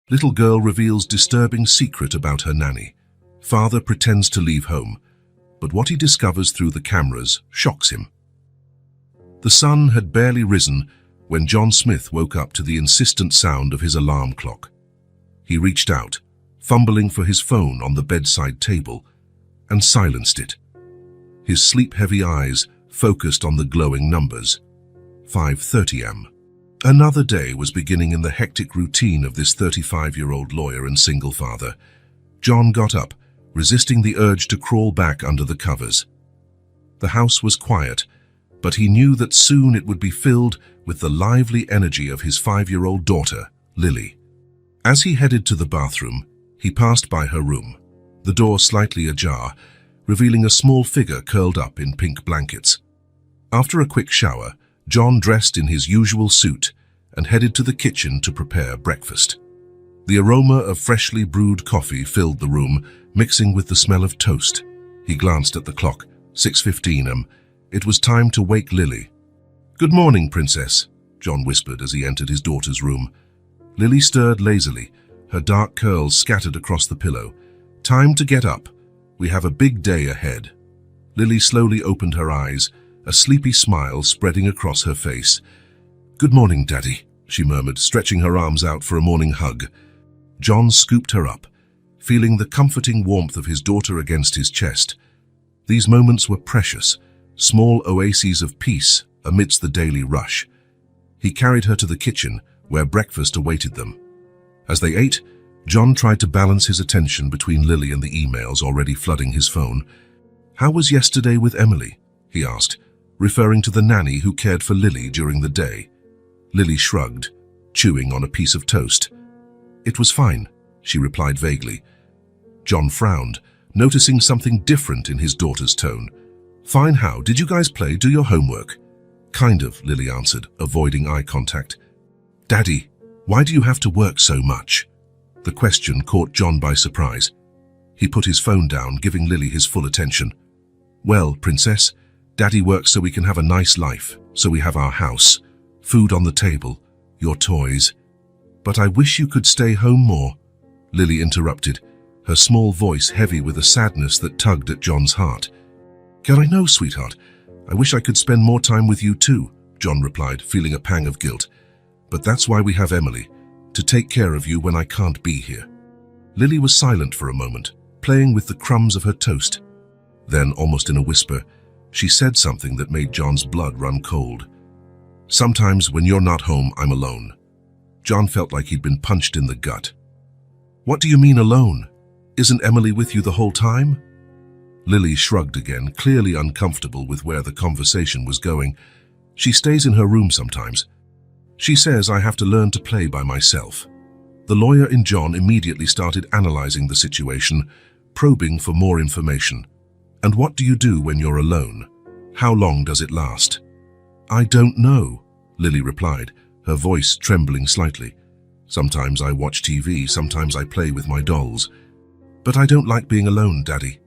Little girl reveals disturbing secret about her nanny. Father pretends to leave home, but what he discovers through the cameras shocks him. The sun had barely risen when John Smith woke up to the insistent sound of his alarm clock. He reached out, fumbling for his phone on the bedside table, and silenced it. His sleep-heavy eyes focused on the glowing numbers. 5:30 am. Another day was beginning in the hectic routine of this 35-year-old lawyer and single father. John got up, resisting the urge to crawl back under the covers. The house was quiet, but he knew that soon it would be filled with the lively energy of his 5-year-old daughter, Lily. As he headed to the bathroom, he passed by her room, the door slightly ajar, revealing a small figure curled up in pink blankets. After a quick shower, John dressed in his usual suit and headed to the kitchen to prepare breakfast. The aroma of freshly brewed coffee filled the room, mixing with the smell of toast. He glanced at the clock. 6:15 am. It was time to wake Lily. "Good morning, Princess," John whispered as he entered his daughter's room. Lily stirred lazily, her dark curls scattered across the pillow. "Time to get up. We have a big day ahead." Lily slowly opened her eyes, a sleepy smile spreading across her face. "Good morning, Daddy," she murmured, stretching her arms out for a morning hug. John scooped her up, feeling the comforting warmth of his daughter against his chest. These moments were precious, small oases of peace amidst the daily rush. He carried her to the kitchen, where breakfast awaited them. As they ate, John tried to balance his attention between Lily and the emails already flooding his phone. "How was yesterday with Emily?" he asked, referring to the nanny who cared for Lily during the day. Lily shrugged, chewing on a piece of toast. "It was fine," she replied vaguely. John frowned, noticing something different in his daughter's tone. "Fine how? Did you guys do your homework?" "Kind of," Lily answered, avoiding eye contact. "Daddy, why do you have to work so much?" The question caught John by surprise. He put his phone down, giving Lily his full attention. "Well, Princess, Daddy works so we can have a nice life, so we have our house, food on the table, your toys. But I wish you could stay home more," Lily interrupted, her small voice heavy with a sadness that tugged at John's heart. "Can I know, sweetheart? I wish I could spend more time with you too," John replied, feeling a pang of guilt. "But that's why we have Emily, to take care of you when I can't be here." Lily was silent for a moment, playing with the crumbs of her toast. Then, almost in a whisper, she said something that made John's blood run cold. "Sometimes when you're not home, I'm alone." John felt like he'd been punched in the gut. "What do you mean alone? Isn't Emily with you the whole time?" Lily shrugged again, clearly uncomfortable with where the conversation was going. "She stays in her room sometimes. She says I have to learn to play by myself." The lawyer in John immediately started analyzing the situation, probing for more information. "And what do you do when you're alone? How long does it last?" "I don't know," Lily replied, her voice trembling slightly. "Sometimes I watch TV, sometimes I play with my dolls. But I don't like being alone, Daddy."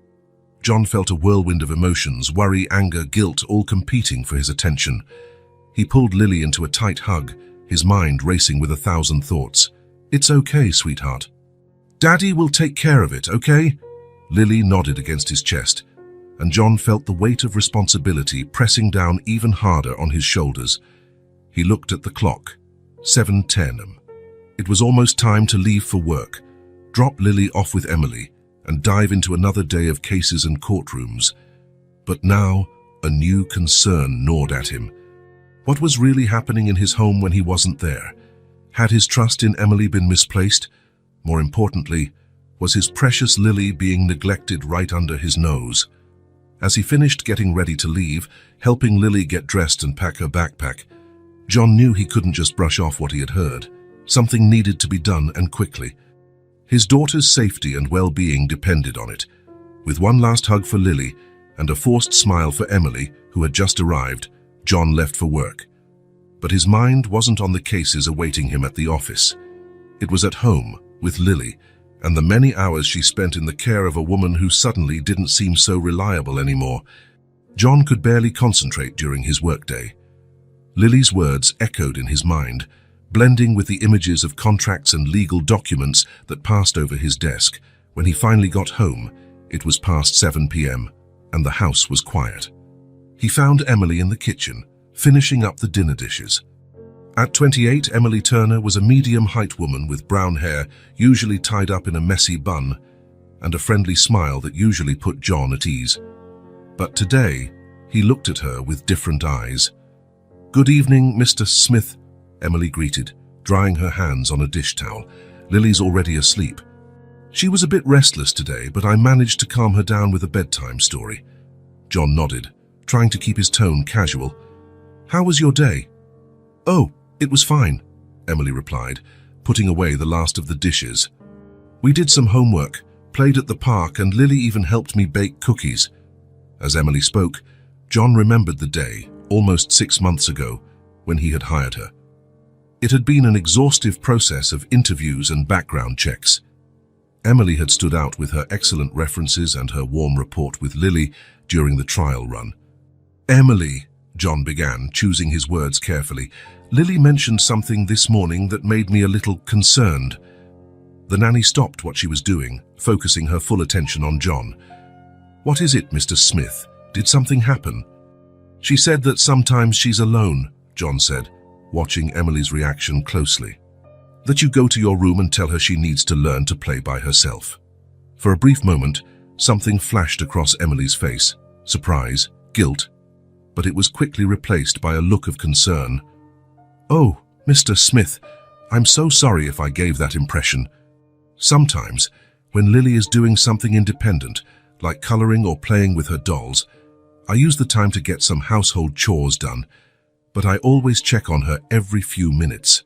John felt a whirlwind of emotions, worry, anger, guilt, all competing for his attention. He pulled Lily into a tight hug, his mind racing with 1,000 thoughts. "It's okay, sweetheart. Daddy will take care of it, okay?" Lily nodded against his chest, and John felt the weight of responsibility pressing down even harder on his shoulders. He looked at the clock. 7:10 am. It was almost time to leave for work, drop Lily off with Emily, and dive into another day of cases and courtrooms. But now, a new concern gnawed at him. What was really happening in his home when he wasn't there? Had his trust in Emily been misplaced? More importantly, was his precious Lily being neglected right under his nose? As he finished getting ready to leave, helping Lily get dressed and pack her backpack, John knew he couldn't just brush off what he had heard. Something needed to be done, and quickly. His daughter's safety and well-being depended on it. With one last hug for Lily and a forced smile for Emily, who had just arrived, John left for work. But his mind wasn't on the cases awaiting him at the office. It was at home, with Lily, and the many hours she spent in the care of a woman who suddenly didn't seem so reliable anymore. John could barely concentrate during his workday. Lily's words echoed in his mind, blending with the images of contracts and legal documents that passed over his desk. When he finally got home, it was past 7 p.m., and the house was quiet. He found Emily in the kitchen, finishing up the dinner dishes. At 28, Emily Turner was a medium-height woman with brown hair, usually tied up in a messy bun, and a friendly smile that usually put John at ease. But today, he looked at her with different eyes. "Good evening, Mr. Smith," Emily greeted, drying her hands on a dish towel. "Lily's already asleep. She was a bit restless today, but I managed to calm her down with a bedtime story." John nodded, trying to keep his tone casual. "How was your day?" "Oh, it was fine," Emily replied, putting away the last of the dishes. "We did some homework, played at the park, and Lily even helped me bake cookies." As Emily spoke, John remembered the day, almost 6 months ago, when he had hired her. It had been an exhaustive process of interviews and background checks. Emily had stood out with her excellent references and her warm rapport with Lily during the trial run. "Emily," John began, choosing his words carefully, "Lily mentioned something this morning that made me a little concerned." The nanny stopped what she was doing, focusing her full attention on John. "What is it, Mr. Smith? Did something happen?" "She said that sometimes she's alone," John said, watching Emily's reaction closely. "That you go to your room and tell her she needs to learn to play by herself." For a brief moment, something flashed across Emily's face: surprise, guilt, but it was quickly replaced by a look of concern. "Oh, Mr. Smith, I'm so sorry if I gave that impression. Sometimes, when Lily is doing something independent, like coloring or playing with her dolls, I use the time to get some household chores done, but I always check on her every few minutes."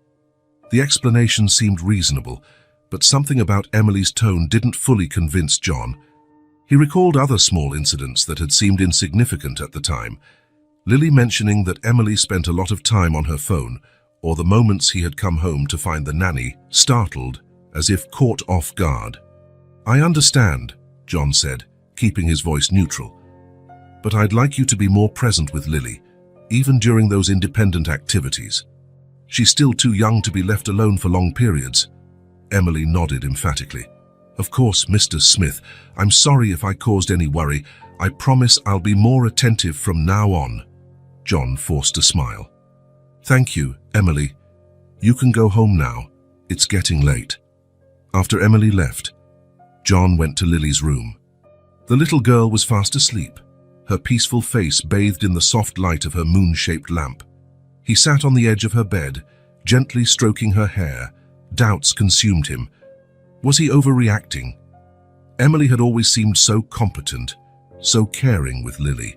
The explanation seemed reasonable, but something about Emily's tone didn't fully convince John. He recalled other small incidents that had seemed insignificant at the time. Lily mentioning that Emily spent a lot of time on her phone, or the moments he had come home to find the nanny, startled, as if caught off guard. "I understand," John said, keeping his voice neutral, "but I'd like you to be more present with Lily, even during those independent activities. She's still too young to be left alone for long periods." Emily nodded emphatically. "Of course, Mr. Smith, I'm sorry if I caused any worry. I promise I'll be more attentive from now on." John forced a smile. "Thank you, Emily. You can go home now. It's getting late." After Emily left, John went to Lily's room. The little girl was fast asleep, her peaceful face bathed in the soft light of her moon-shaped lamp. He sat on the edge of her bed, gently stroking her hair. Doubts consumed him. Was he overreacting? Emily had always seemed so competent, so caring with Lily.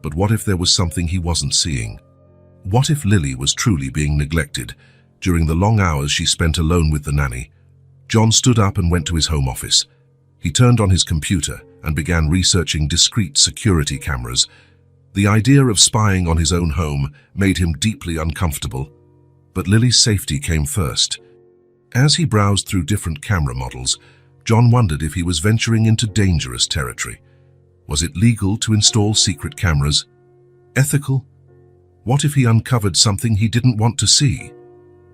But what if there was something he wasn't seeing? What if Lily was truly being neglected during the long hours she spent alone with the nanny? John stood up and went to his home office. He turned on his computer and began researching discreet security cameras. The idea of spying on his own home made him deeply uncomfortable. But Lily's safety came first. As he browsed through different camera models, John wondered if he was venturing into dangerous territory. Was it legal to install secret cameras? Ethical? What if he uncovered something he didn't want to see?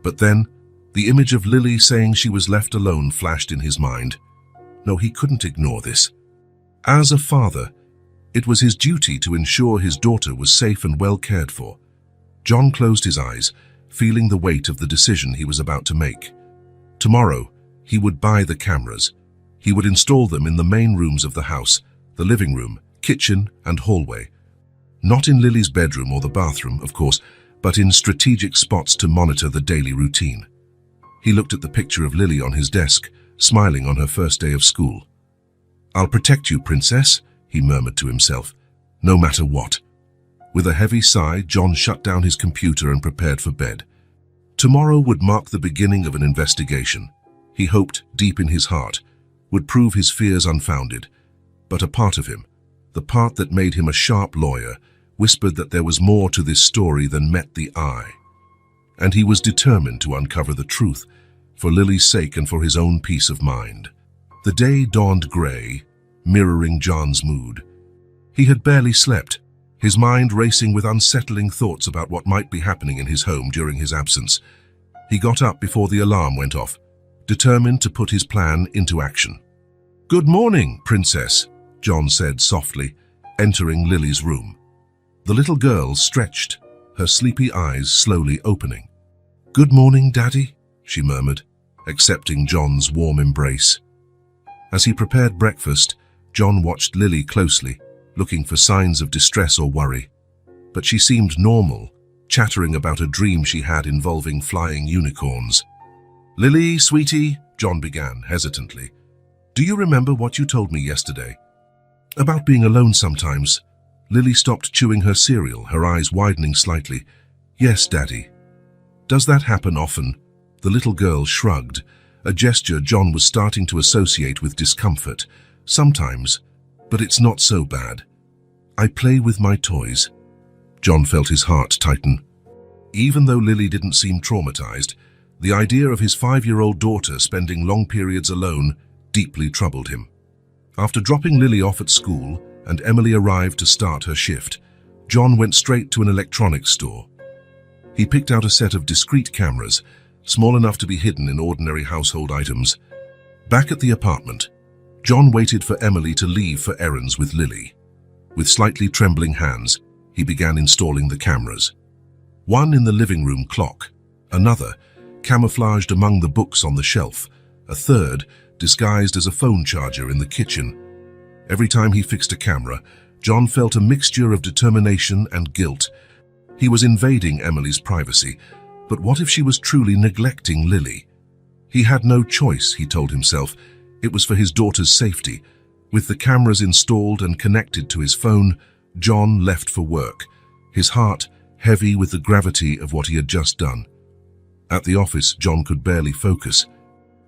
But then, the image of Lily saying she was left alone flashed in his mind. No, he couldn't ignore this. As a father, it was his duty to ensure his daughter was safe and well cared for. John closed his eyes, feeling the weight of the decision he was about to make. Tomorrow, he would buy the cameras. He would install them in the main rooms of the house, the living room, kitchen, and hallway. Not in Lily's bedroom or the bathroom, of course, but in strategic spots to monitor the daily routine. He looked at the picture of Lily on his desk, smiling on her first day of school. "I'll protect you, princess," he murmured to himself, "no matter what." With a heavy sigh, John shut down his computer and prepared for bed. Tomorrow would mark the beginning of an investigation. He hoped, deep in his heart, would prove his fears unfounded. But a part of him, the part that made him a sharp lawyer, whispered that there was more to this story than met the eye. And he was determined to uncover the truth, for Lily's sake and for his own peace of mind. The day dawned gray, mirroring John's mood. He had barely slept, his mind racing with unsettling thoughts about what might be happening in his home during his absence. He got up before the alarm went off, determined to put his plan into action. "Good morning, Princess," John said softly, entering Lily's room. The little girl stretched, her sleepy eyes slowly opening. "Good morning, Daddy," she murmured, accepting John's warm embrace. As he prepared breakfast, John watched Lily closely, looking for signs of distress or worry. But she seemed normal, chattering about a dream she had involving flying unicorns. "Lily, sweetie," John began hesitantly, "do you remember what you told me yesterday? About being alone sometimes." Lily stopped chewing her cereal, her eyes widening slightly. "Yes, Daddy." "Does that happen often?" The little girl shrugged, a gesture John was starting to associate with discomfort. "Sometimes, but it's not so bad. I play with my toys." John felt his heart tighten. Even though Lily didn't seem traumatized, the idea of his 5-year-old daughter spending long periods alone deeply troubled him. After dropping Lily off at school and Emily arrived to start her shift, John went straight to an electronics store. He picked out a set of discrete cameras, small enough to be hidden in ordinary household items. Back at the apartment, John waited for Emily to leave for errands with Lily. With slightly trembling hands, he began installing the cameras. One in the living room clock, another camouflaged among the books on the shelf, a third disguised as a phone charger in the kitchen. Every time he fixed a camera, John felt a mixture of determination and guilt. He was invading Emily's privacy, but what if she was truly neglecting Lily? He had no choice, he told himself. It was for his daughter's safety. With the cameras installed and connected to his phone, John left for work, his heart heavy with the gravity of what he had just done. At the office, John could barely focus.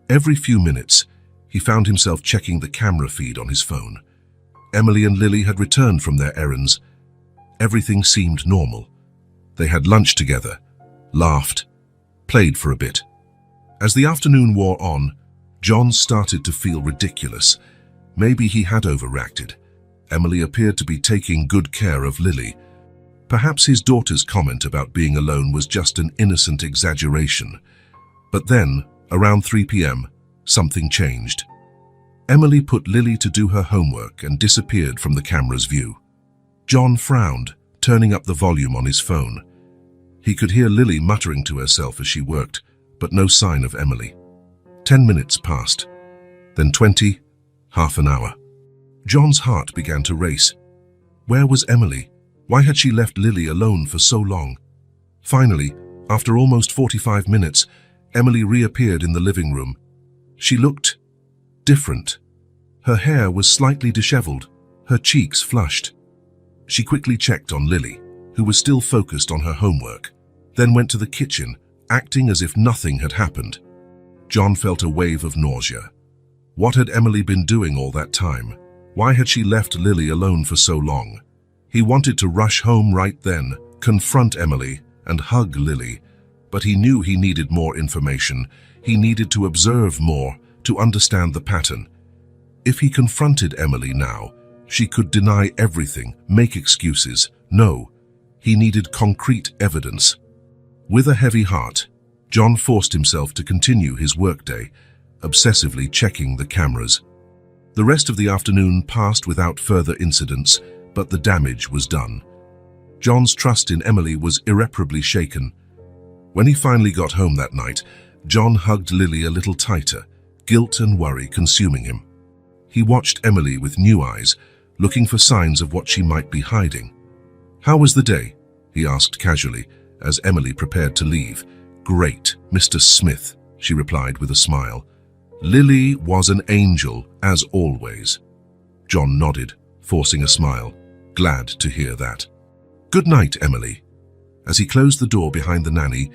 Every few minutes, he found himself checking the camera feed on his phone. Emily and Lily had returned from their errands. Everything seemed normal. They had lunch together, laughed, played for a bit. As the afternoon wore on, John started to feel ridiculous. Maybe he had overreacted. Emily appeared to be taking good care of Lily. Perhaps his daughter's comment about being alone was just an innocent exaggeration. But then, around 3 p.m., something changed. Emily put Lily to do her homework and disappeared from the camera's view. John frowned, turning up the volume on his phone. He could hear Lily muttering to herself as she worked, but no sign of Emily. 10 minutes passed, then 20, half an hour. John's heart began to race. Where was Emily? Why had she left Lily alone for so long? Finally, after almost 45 minutes, Emily reappeared in the living room. She looked different. Her hair was slightly disheveled, her cheeks flushed. She quickly checked on Lily, who was still focused on her homework, then went to the kitchen, acting as if nothing had happened. John felt a wave of nausea. What had Emily been doing all that time? Why had she left Lily alone for so long? He wanted to rush home right then, confront Emily, and hug Lily, but he knew he needed more information. He needed to observe more, to understand the pattern. If he confronted Emily now, she could deny everything, make excuses. No, he needed concrete evidence. With a heavy heart, John forced himself to continue his workday, obsessively checking the cameras. The rest of the afternoon passed without further incidents, but the damage was done. John's trust in Emily was irreparably shaken. When he finally got home that night, John hugged Lily a little tighter, guilt and worry consuming him. He watched Emily with new eyes, looking for signs of what she might be hiding. "How was the day?" he asked casually, as Emily prepared to leave. "Great, Mr. Smith," she replied with a smile. "Lily was an angel, as always." John nodded, forcing a smile, glad to hear that. "Good night, Emily." As he closed the door behind the nanny,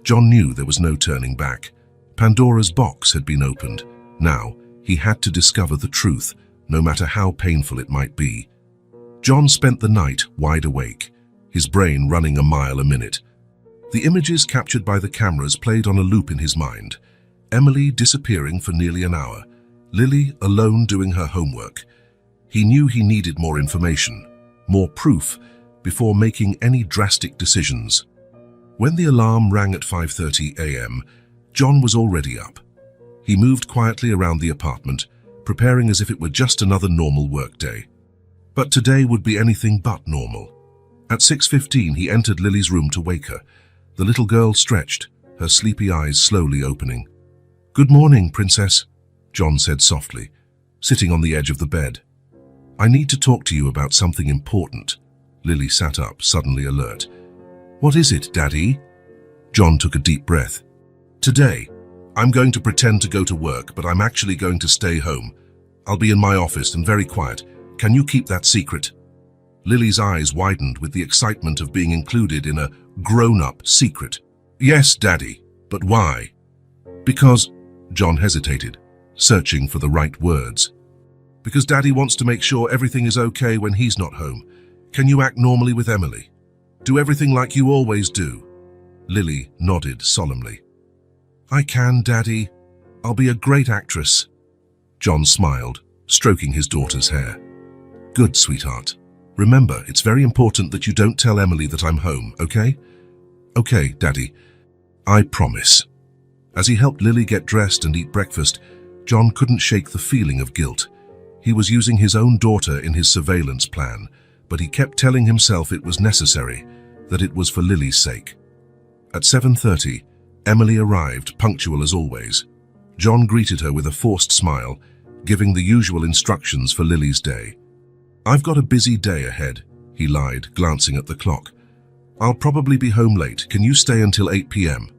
John knew there was no turning back. Pandora's box had been opened. Now, he had to discover the truth, no matter how painful it might be. John spent the night wide awake, his brain running a mile a minute. The images captured by the cameras played on a loop in his mind. Emily disappearing for nearly an hour, Lily alone doing her homework. He knew he needed more information, more proof, before making any drastic decisions. When the alarm rang at 5:30 a.m., John was already up. He moved quietly around the apartment, preparing as if it were just another normal workday. But today would be anything but normal. At 6:15, he entered Lily's room to wake her. The little girl stretched, her sleepy eyes slowly opening. "Good morning, Princess," John said softly, sitting on the edge of the bed. "I need to talk to you about something important." Lily sat up, suddenly alert. "What is it, Daddy?" John took a deep breath. "Today, I'm going to pretend to go to work, but I'm actually going to stay home. I'll be in my office and very quiet. Can you keep that secret?" Lily's eyes widened with the excitement of being included in a grown-up secret. "Yes, Daddy, but why?" "Because," John hesitated, searching for the right words. "Because Daddy wants to make sure everything is okay when he's not home. Can you act normally with Emily? Do everything like you always do?" Lily nodded solemnly. "I can, Daddy. I'll be a great actress." John smiled, stroking his daughter's hair. "Good, sweetheart. Remember, it's very important that you don't tell Emily that I'm home, okay?" "Okay, Daddy. I promise." As he helped Lily get dressed and eat breakfast, John couldn't shake the feeling of guilt. He was using his own daughter in his surveillance plan, but he kept telling himself it was necessary, that it was for Lily's sake. At 7:30, Emily arrived, punctual as always. John greeted her with a forced smile, giving the usual instructions for Lily's day. "I've got a busy day ahead," he lied, glancing at the clock. "I'll probably be home late. Can you stay until 8 p.m.?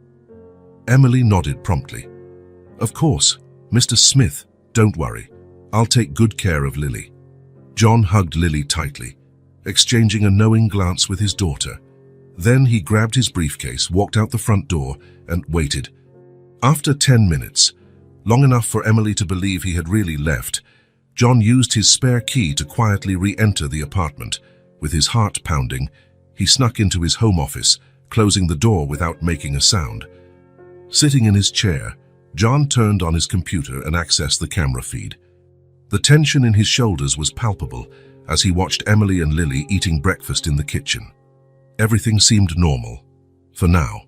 Emily nodded promptly. "Of course, Mr. Smith, don't worry. I'll take good care of Lily." John hugged Lily tightly, exchanging a knowing glance with his daughter. Then he grabbed his briefcase, walked out the front door, and waited. After 10 minutes, long enough for Emily to believe he had really left, John used his spare key to quietly re-enter the apartment. With his heart pounding, he snuck into his home office, closing the door without making a sound. Sitting in his chair, John turned on his computer and accessed the camera feed. The tension in his shoulders was palpable as he watched Emily and Lily eating breakfast in the kitchen. Everything seemed normal, for now.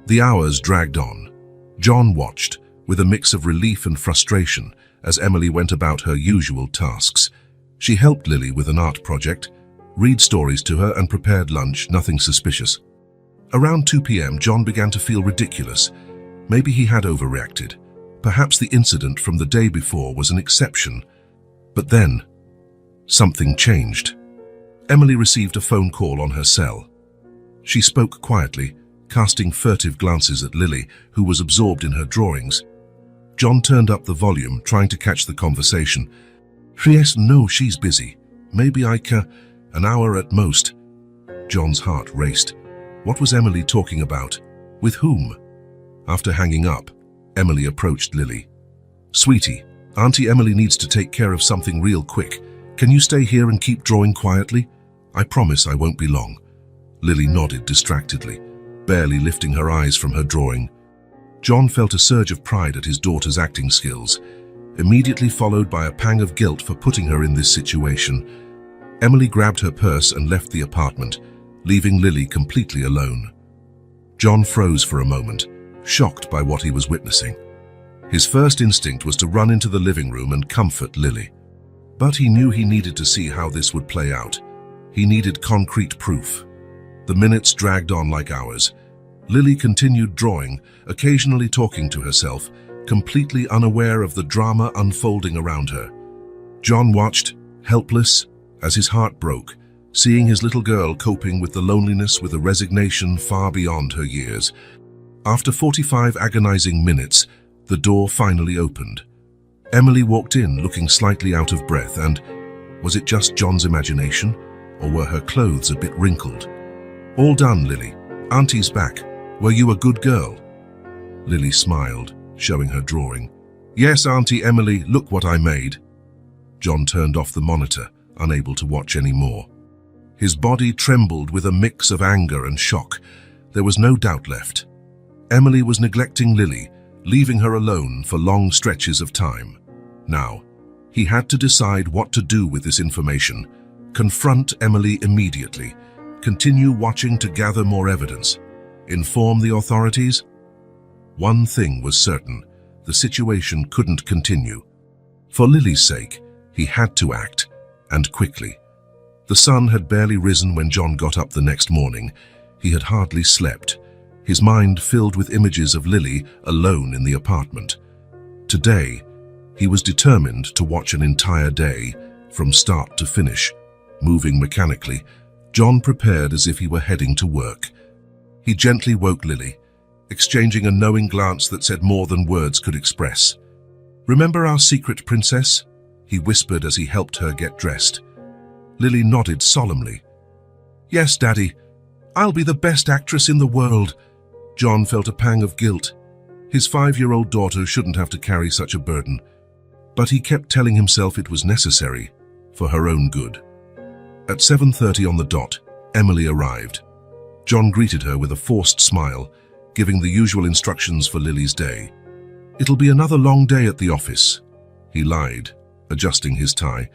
The hours dragged on. John watched, with a mix of relief and frustration, as Emily went about her usual tasks. She helped Lily with an art project, read stories to her, and prepared lunch, nothing suspicious. Around 2 p.m., John began to feel ridiculous. Maybe he had overreacted. Perhaps the incident from the day before was an exception. But then, something changed. Emily received a phone call on her cell. She spoke quietly, casting furtive glances at Lily, who was absorbed in her drawings. John turned up the volume, trying to catch the conversation. "Yes, no, she's busy. Maybe I can... an hour at most." John's heart raced. What was Emily talking about? With whom? After hanging up, Emily approached Lily. "Sweetie, Auntie Emily needs to take care of something real quick. Can you stay here and keep drawing quietly? I promise I won't be long." Lily nodded distractedly, barely lifting her eyes from her drawing. John felt a surge of pride at his daughter's acting skills, immediately followed by a pang of guilt for putting her in this situation. Emily grabbed her purse and left the apartment, leaving Lily completely alone. John froze for a moment, shocked by what he was witnessing. His first instinct was to run into the living room and comfort Lily. But he knew he needed to see how this would play out. He needed concrete proof. The minutes dragged on like hours. Lily continued drawing, occasionally talking to herself, completely unaware of the drama unfolding around her. John watched, helpless, as his heart broke, seeing his little girl coping with the loneliness with a resignation far beyond her years. After 45 agonizing minutes, the door finally opened. Emily walked in, looking slightly out of breath, and was it just John's imagination, or were her clothes a bit wrinkled? "All done, Lily. Auntie's back. Were you a good girl?" Lily smiled, showing her drawing. "Yes, Auntie Emily, look what I made." John turned off the monitor, unable to watch any more. His body trembled with a mix of anger and shock. There was no doubt left. Emily was neglecting Lily, leaving her alone for long stretches of time. Now, he had to decide what to do with this information. Confront Emily immediately. Continue watching to gather more evidence. Inform the authorities? One thing was certain, the situation couldn't continue. For Lily's sake, he had to act, and quickly. The sun had barely risen when John got up the next morning. He had hardly slept, his mind filled with images of Lily alone in the apartment. Today, he was determined to watch an entire day, from start to finish. Moving mechanically, John prepared as if he were heading to work. He gently woke Lily, exchanging a knowing glance that said more than words could express. "Remember our secret, princess?" he whispered as he helped her get dressed. Lily nodded solemnly. "Yes, Daddy. I'll be the best actress in the world." John felt a pang of guilt. His 5-year-old daughter shouldn't have to carry such a burden. But he kept telling himself it was necessary, for her own good. At 7:30 on the dot, Emily arrived. John greeted her with a forced smile, giving the usual instructions for Lily's day. "It'll be another long day at the office," he lied, adjusting his tie.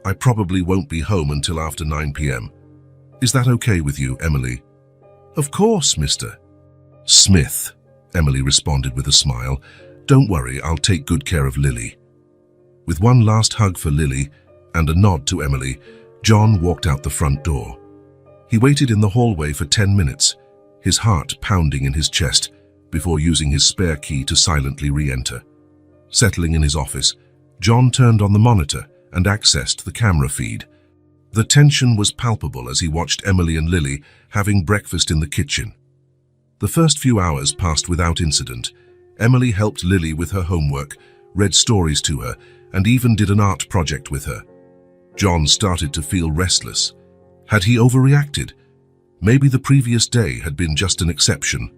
"I probably won't be home until after 9 p.m. Is that okay with you, Emily?" "Of course, Mr. Smith," Emily responded with a smile. "Don't worry, I'll take good care of Lily." With one last hug for Lily and a nod to Emily, John walked out the front door. He waited in the hallway for 10 minutes, his heart pounding in his chest, before using his spare key to silently re-enter. Settling in his office, John turned on the monitor and accessed the camera feed. The tension was palpable as he watched Emily and Lily having breakfast in the kitchen. The first few hours passed without incident. Emily helped Lily with her homework, read stories to her, and even did an art project with her. John started to feel restless. Had he overreacted? Maybe the previous day had been just an exception.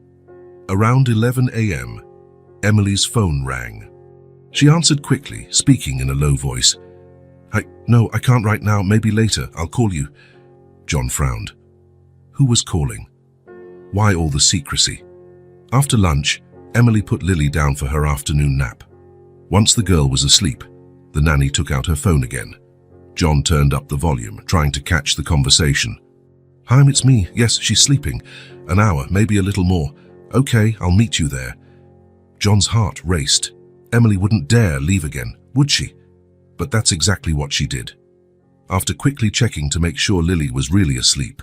Around 11 a.m., Emily's phone rang. She answered quickly, speaking in a low voice. No, I can't right now. Maybe later. I'll call you." John frowned. Who was calling? Why all the secrecy? After lunch, Emily put Lily down for her afternoon nap. Once the girl was asleep, the nanny took out her phone again. John turned up the volume, trying to catch the conversation. "Hi, it's me. Yes, she's sleeping. An hour, maybe a little more. Okay, I'll meet you there." John's heart raced. Emily wouldn't dare leave again, would she? But that's exactly what she did. After quickly checking to make sure Lily was really asleep,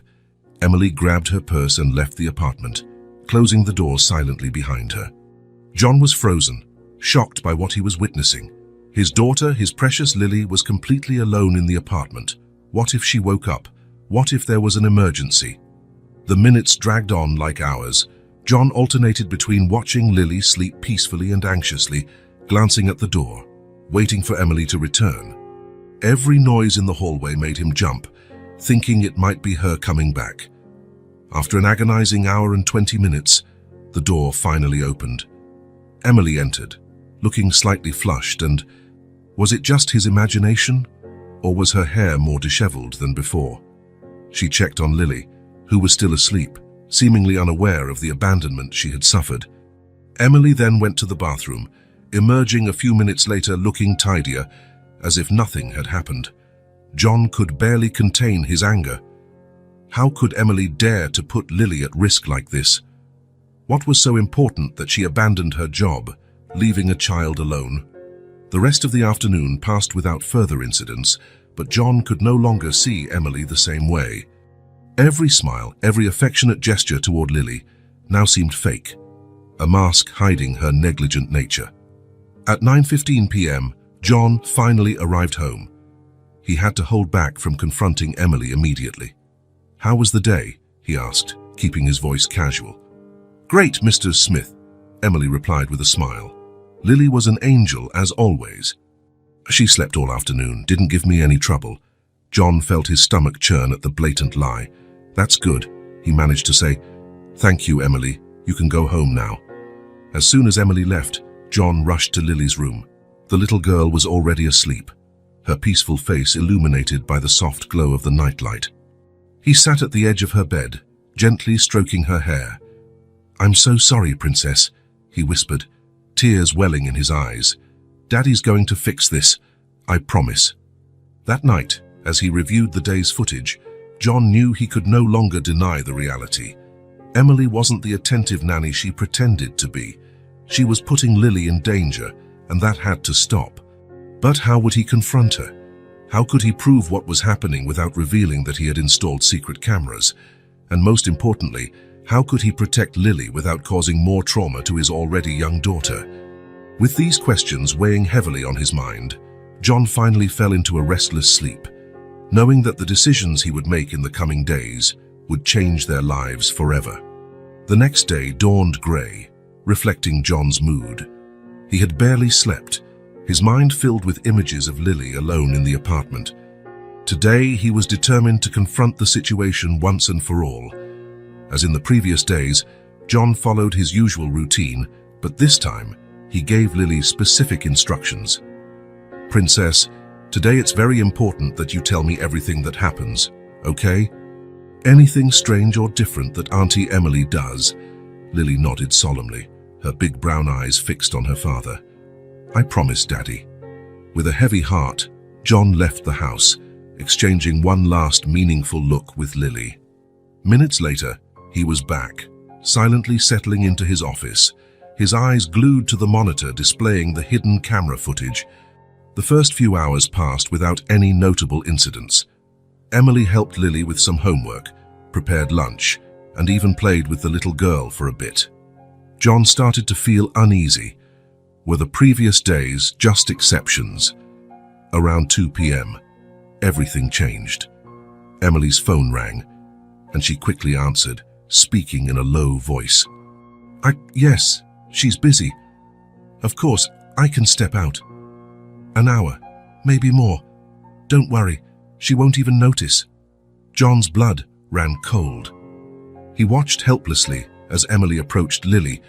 Emily grabbed her purse and left the apartment, closing the door silently behind her. John was frozen, shocked by what he was witnessing. His daughter, his precious Lily, was completely alone in the apartment. What if she woke up? What if there was an emergency? The minutes dragged on like hours. John alternated between watching Lily sleep peacefully and anxiously, glancing at the door, waiting for Emily to return. Every noise in the hallway made him jump, thinking it might be her coming back. After an agonizing hour and 20 minutes, the door finally opened. Emily entered, looking slightly flushed, and was it just his imagination, or was her hair more disheveled than before? She checked on Lily, who was still asleep, seemingly unaware of the abandonment she had suffered. Emily then went to the bathroom, emerging a few minutes later looking tidier, as if nothing had happened. John could barely contain his anger. How could Emily dare to put Lily at risk like this? What was so important that she abandoned her job, leaving a child alone? The rest of the afternoon passed without further incidents, but John could no longer see Emily the same way. Every smile, every affectionate gesture toward Lily now seemed fake, a mask hiding her negligent nature. At 9:15 p.m., John finally arrived home. He had to hold back from confronting Emily immediately. "How was the day?" he asked, keeping his voice casual. "Great, Mr. Smith," Emily replied with a smile. "Lily was an angel, as always. She slept all afternoon, didn't give me any trouble." John felt his stomach churn at the blatant lie. "That's good," he managed to say. "Thank you, Emily. You can go home now." As soon as Emily left, John rushed to Lily's room. The little girl was already asleep, her peaceful face illuminated by the soft glow of the nightlight. He sat at the edge of her bed, gently stroking her hair. "I'm so sorry, Princess," he whispered, tears welling in his eyes. "Daddy's going to fix this, I promise." That night, as he reviewed the day's footage, John knew he could no longer deny the reality. Emily wasn't the attentive nanny she pretended to be. She was putting Lily in danger, and that had to stop. But how would he confront her? How could he prove what was happening without revealing that he had installed secret cameras? And most importantly, how could he protect Lily without causing more trauma to his already young daughter? With these questions weighing heavily on his mind, John finally fell into a restless sleep, knowing that the decisions he would make in the coming days would change their lives forever. The next day dawned grey, reflecting John's mood. He had barely slept, his mind filled with images of Lily alone in the apartment. Today he was determined to confront the situation once and for all. As in the previous days, John followed his usual routine, but this time he gave Lily specific instructions. "Princess, today it's very important that you tell me everything that happens, okay? Anything strange or different that Auntie Emily does?" Lily nodded solemnly, her big brown eyes fixed on her father. "I promise, Daddy." With a heavy heart, John left the house, exchanging one last meaningful look with Lily. Minutes later, he was back, silently settling into his office, his eyes glued to the monitor displaying the hidden camera footage. The first few hours passed without any notable incidents. Emily helped Lily with some homework, prepared lunch, and even played with the little girl for a bit. John started to feel uneasy. Were the previous days just exceptions? Around 2 p.m., everything changed. Emily's phone rang, and she quickly answered, speaking in a low voice. Yes, she's busy. Of course, I can step out. An hour, maybe more. Don't worry, she won't even notice." John's blood ran cold. He watched helplessly as Emily approached Lily,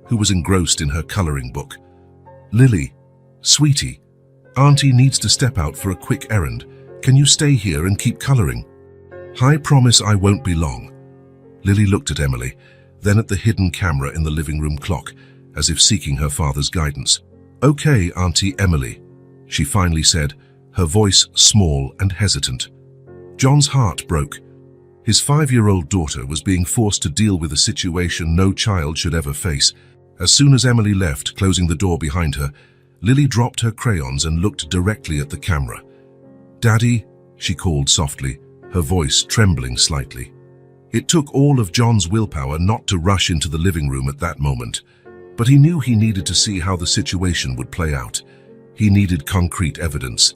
who was engrossed in her coloring book. "Lily, sweetie, Auntie needs to step out for a quick errand. Can you stay here and keep coloring?" "I promise I won't be long." Lily looked at Emily, then at the hidden camera in the living room clock, as if seeking her father's guidance. "Okay, Auntie Emily," she finally said, her voice small and hesitant. John's heart broke. His 5-year-old daughter was being forced to deal with a situation no child should ever face. As soon as Emily left, closing the door behind her, Lily dropped her crayons and looked directly at the camera. "Daddy," she called softly, her voice trembling slightly. It took all of John's willpower not to rush into the living room at that moment, but he knew he needed to see how the situation would play out. He needed concrete evidence.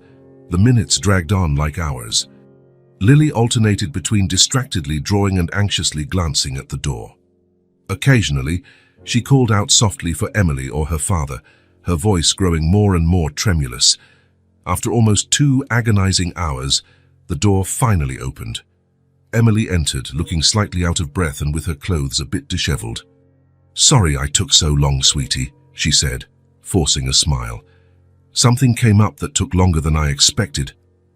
The minutes dragged on like hours. Lily alternated between distractedly drawing and anxiously glancing at the door. Occasionally, she called out softly for Emily or her father, her voice growing more and more tremulous. After almost 2 agonizing hours, the door finally opened. Emily entered, looking slightly out of breath and with her clothes a bit disheveled. "Sorry I took so long, sweetie," she said, forcing a smile. "Something came up that took longer than I expected.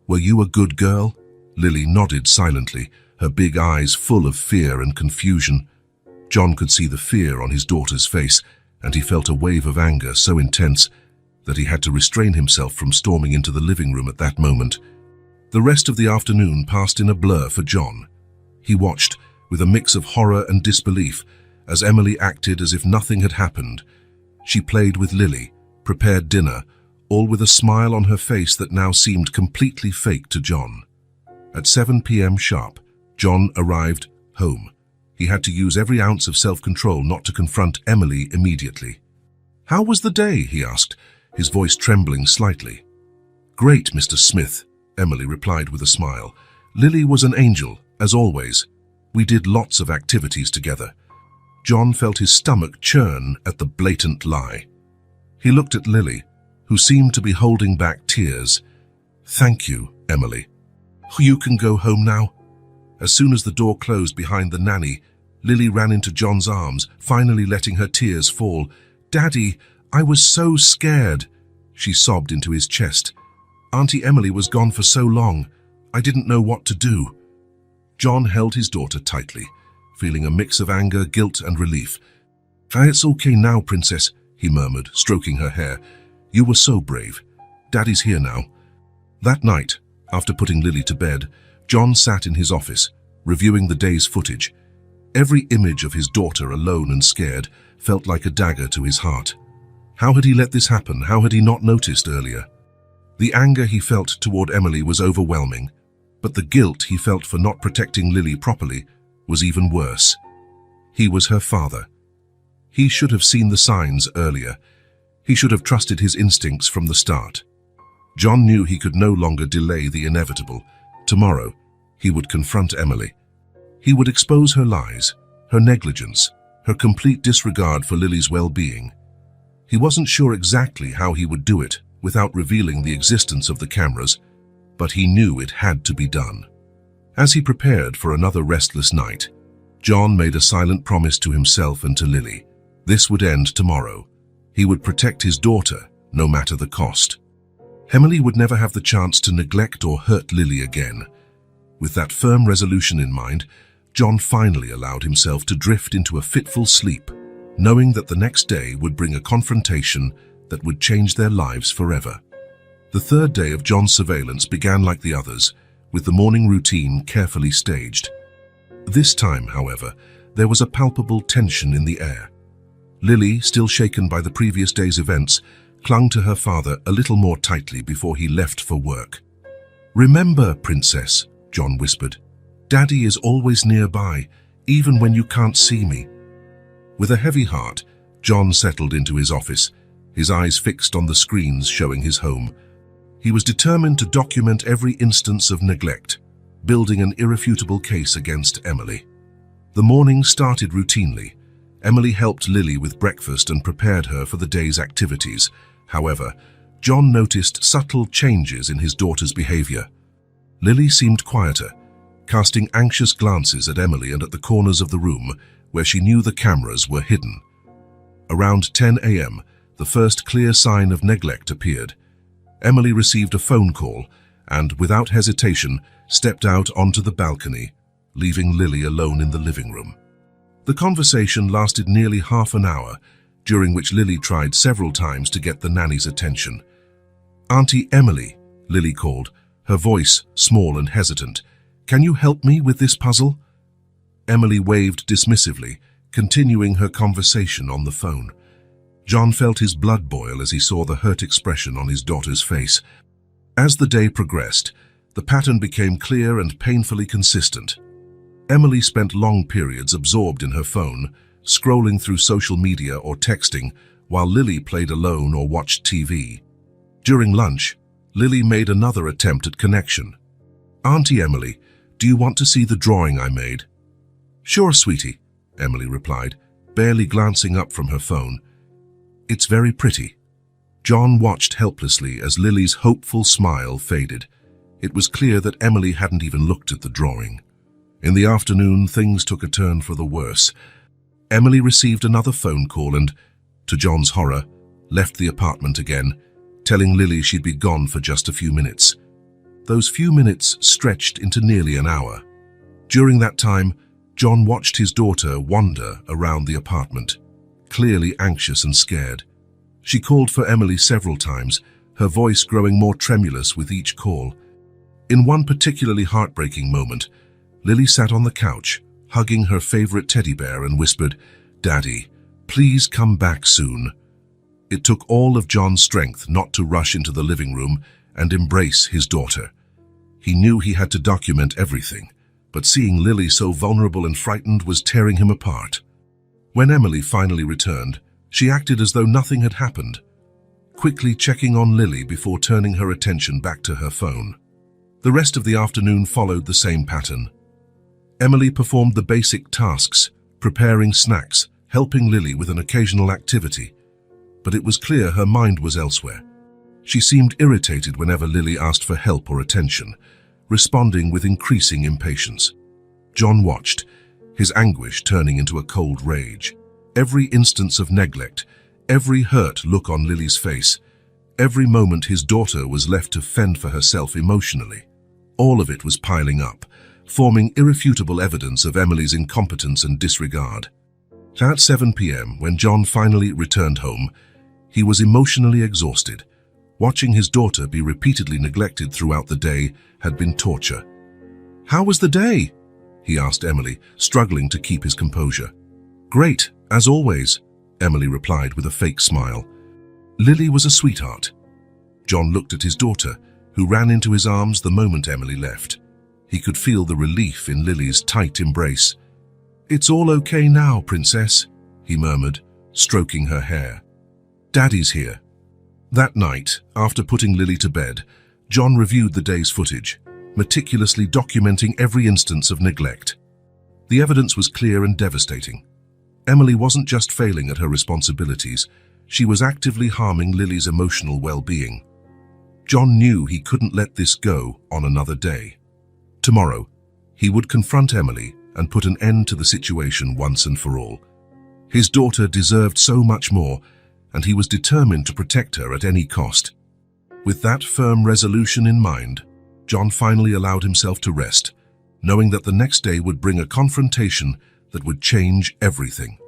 Were you a good girl?" Lily nodded silently, her big eyes full of fear and confusion. John could see the fear on his daughter's face, and he felt a wave of anger so intense that he had to restrain himself from storming into the living room at that moment. The rest of the afternoon passed in a blur for John. He watched, with a mix of horror and disbelief, as Emily acted as if nothing had happened. She played with Lily, prepared dinner, all with a smile on her face that now seemed completely fake to John. At 7 p.m. sharp, John arrived home. He had to use every ounce of self-control not to confront Emily immediately. "How was the day?" he asked, his voice trembling slightly. "Great, Mr. Smith," Emily replied with a smile. "Lily was an angel, as always. We did lots of activities together." John felt his stomach churn at the blatant lie. He looked at Lily, who seemed to be holding back tears. "Thank you, Emily. You can go home now." As soon as the door closed behind the nanny, Lily ran into John's arms, finally letting her tears fall. "Daddy, I was so scared," she sobbed into his chest. "Auntie Emily was gone for so long. I didn't know what to do." John held his daughter tightly, feeling a mix of anger, guilt, and relief. "It's okay now, Princess," he murmured, stroking her hair. "You were so brave. Daddy's here now." That night, after putting Lily to bed, John sat in his office, reviewing the day's footage. Every image of his daughter alone and scared felt like a dagger to his heart. How had he let this happen? How had he not noticed earlier? The anger he felt toward Emily was overwhelming, but the guilt he felt for not protecting Lily properly was even worse. He was her father. He should have seen the signs earlier. He should have trusted his instincts from the start. John knew he could no longer delay the inevitable. Tomorrow, he would confront Emily. He would expose her lies, her negligence, her complete disregard for Lily's well-being. He wasn't sure exactly how he would do it without revealing the existence of the cameras, but he knew it had to be done. As he prepared for another restless night, John made a silent promise to himself and to Lily. This would end tomorrow. He would protect his daughter, no matter the cost. Emily would never have the chance to neglect or hurt Lily again. With that firm resolution in mind, John finally allowed himself to drift into a fitful sleep, knowing that the next day would bring a confrontation that would change their lives forever. The third day of John's surveillance began like the others, with the morning routine carefully staged. This time, however, there was a palpable tension in the air. Lily, still shaken by the previous day's events, clung to her father a little more tightly before he left for work. "Remember, Princess," John whispered, "Daddy is always nearby, even when you can't see me." With a heavy heart, John settled into his office, his eyes fixed on the screens showing his home. He was determined to document every instance of neglect, building an irrefutable case against Emily. The morning started routinely. Emily helped Lily with breakfast and prepared her for the day's activities. However, John noticed subtle changes in his daughter's behavior. Lily seemed quieter, casting anxious glances at Emily and at the corners of the room where she knew the cameras were hidden. Around 10 a.m., the first clear sign of neglect appeared. Emily received a phone call and, without hesitation, stepped out onto the balcony, leaving Lily alone in the living room. The conversation lasted nearly half an hour, during which Lily tried several times to get the nanny's attention. "Auntie Emily," Lily called, her voice small and hesitant. "Can you help me with this puzzle?" Emily waved dismissively, continuing her conversation on the phone. John felt his blood boil as he saw the hurt expression on his daughter's face. As the day progressed, the pattern became clear and painfully consistent. Emily spent long periods absorbed in her phone, scrolling through social media or texting, while Lily played alone or watched TV. During lunch, Lily made another attempt at connection. "Auntie Emily, do you want to see the drawing I made?" "Sure, sweetie," Emily replied, barely glancing up from her phone. "It's very pretty." John watched helplessly as Lily's hopeful smile faded. It was clear that Emily hadn't even looked at the drawing. In the afternoon, things took a turn for the worse. Emily received another phone call and, to John's horror, left the apartment again, telling Lily she'd be gone for just a few minutes. Those few minutes stretched into nearly an hour. During that time, John watched his daughter wander around the apartment, clearly anxious and scared. She called for Emily several times, her voice growing more tremulous with each call. In one particularly heartbreaking moment, Lily sat on the couch, hugging her favorite teddy bear and whispered, "Daddy, please come back soon." It took all of John's strength not to rush into the living room and embrace his daughter. He knew he had to document everything, but seeing Lily so vulnerable and frightened was tearing him apart. When Emily finally returned, she acted as though nothing had happened, quickly checking on Lily before turning her attention back to her phone. The rest of the afternoon followed the same pattern. Emily performed the basic tasks, preparing snacks, helping Lily with an occasional activity, but it was clear her mind was elsewhere. She seemed irritated whenever Lily asked for help or attention, responding with increasing impatience. John watched, his anguish turning into a cold rage. Every instance of neglect, every hurt look on Lily's face, every moment his daughter was left to fend for herself emotionally. All of it was piling up, forming irrefutable evidence of Emily's incompetence and disregard. At 7 p.m., when John finally returned home, he was emotionally exhausted. Watching his daughter be repeatedly neglected throughout the day had been torture. "How was the day?" he asked Emily, struggling to keep his composure. Great, as always, Emily replied with a fake smile. Lily was a sweetheart. John looked at his daughter, who ran into his arms the moment Emily left. He could feel the relief in Lily's tight embrace. It's all okay now, Princess, he murmured, stroking her hair. Daddy's here. That night, after putting Lily to bed, John reviewed the day's footage, meticulously documenting every instance of neglect. The evidence was clear and devastating. Emily wasn't just failing at her responsibilities, she was actively harming Lily's emotional well-being. John knew he couldn't let this go on another day. Tomorrow, he would confront Emily and put an end to the situation once and for all. His daughter deserved so much more, and he was determined to protect her at any cost. With that firm resolution in mind, John finally allowed himself to rest, knowing that the next day would bring a confrontation that would change everything.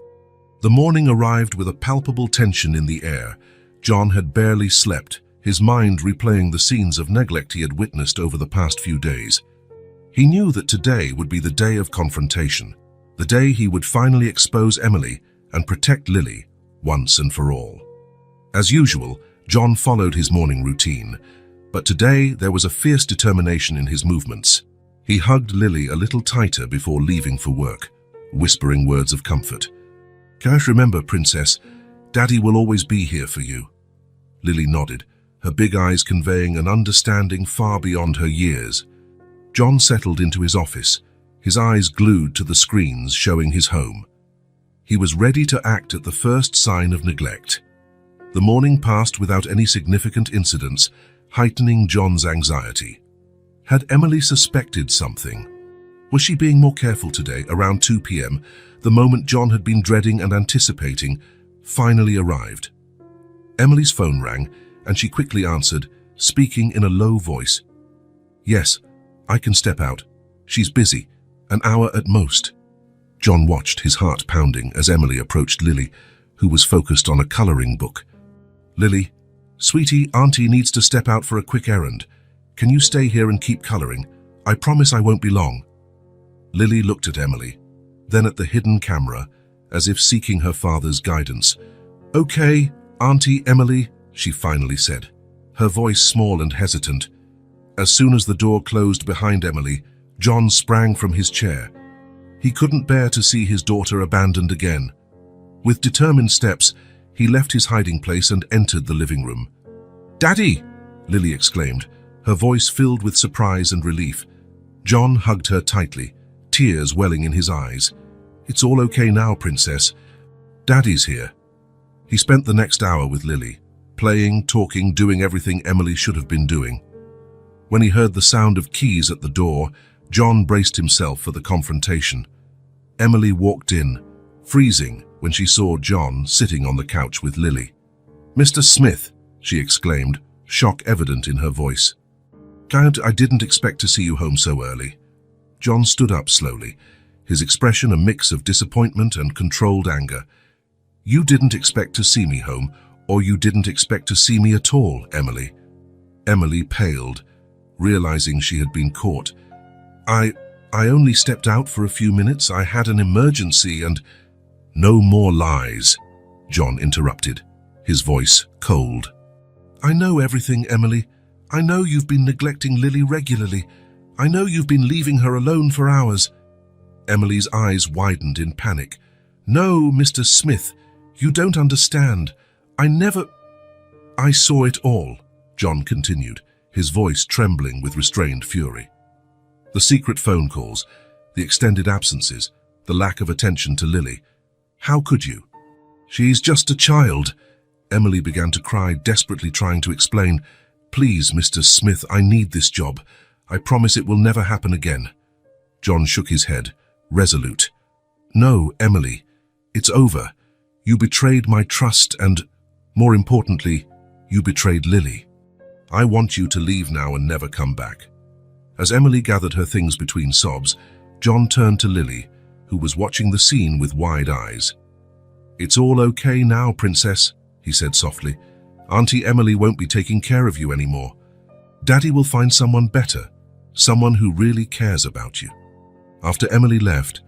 The morning arrived with a palpable tension in the air. John had barely slept, his mind replaying the scenes of neglect he had witnessed over the past few days. He knew that today would be the day of confrontation, the day he would finally expose Emily and protect Lily once and for all. As usual, John followed his morning routine, but today there was a fierce determination in his movements. He hugged Lily a little tighter before leaving for work, whispering words of comfort. Can't remember, Princess, Daddy will always be here for you. Lily nodded, her big eyes conveying an understanding far beyond her years. John settled into his office, his eyes glued to the screens showing his home. He was ready to act at the first sign of neglect. The morning passed without any significant incidents, heightening John's anxiety. Had Emily suspected something? Was she being more careful today? Around 2 p.m., the moment John had been dreading and anticipating finally arrived. Emily's phone rang, and she quickly answered, speaking in a low voice. Yes, I can step out. She's busy. An hour at most. John watched, his heart pounding, as Emily approached Lily, who was focused on a coloring book. Lily, sweetie, Auntie needs to step out for a quick errand. Can you stay here and keep coloring? I promise I won't be long. Lily looked at Emily, then at the hidden camera, as if seeking her father's guidance. Okay, Auntie Emily, she finally said, her voice small and hesitant. As soon as the door closed behind Emily, John sprang from his chair. He couldn't bear to see his daughter abandoned again. With determined steps, he left his hiding place and entered the living room. Daddy! Lily exclaimed, her voice filled with surprise and relief. John hugged her tightly, tears welling in his eyes. It's all okay now, Princess. Daddy's here. He spent the next hour with Lily, playing, talking, doing everything Emily should have been doing. When he heard the sound of keys at the door, John braced himself for the confrontation. Emily walked in, freezing when she saw John sitting on the couch with Lily. Mr. Smith, she exclaimed, shock evident in her voice. I didn't expect to see you home so early. John stood up slowly, his expression a mix of disappointment and controlled anger. You didn't expect to see me home, or you didn't expect to see me at all, Emily. Emily paled, realizing she had been caught. I only stepped out for a few minutes. I had an emergency and... No more lies, John interrupted, his voice cold. I know everything, Emily. I know you've been neglecting Lily regularly. I know you've been leaving her alone for hours. Emily's eyes widened in panic. No, Mr. Smith, you don't understand. I saw it all, John continued, his voice trembling with restrained fury. The secret phone calls, the extended absences, the lack of attention to Lily. How could you? She's just a child. Emily began to cry, desperately trying to explain. Please, Mr. Smith, I need this job. I promise it will never happen again. John shook his head, resolute. No, Emily, it's over. You betrayed my trust and, more importantly, you betrayed Lily. I want you to leave now and never come back. As Emily gathered her things between sobs, John turned to Lily, who was watching the scene with wide eyes. It's all okay now, Princess, he said softly. Auntie Emily won't be taking care of you anymore. Daddy will find someone better, someone who really cares about you. After Emily left,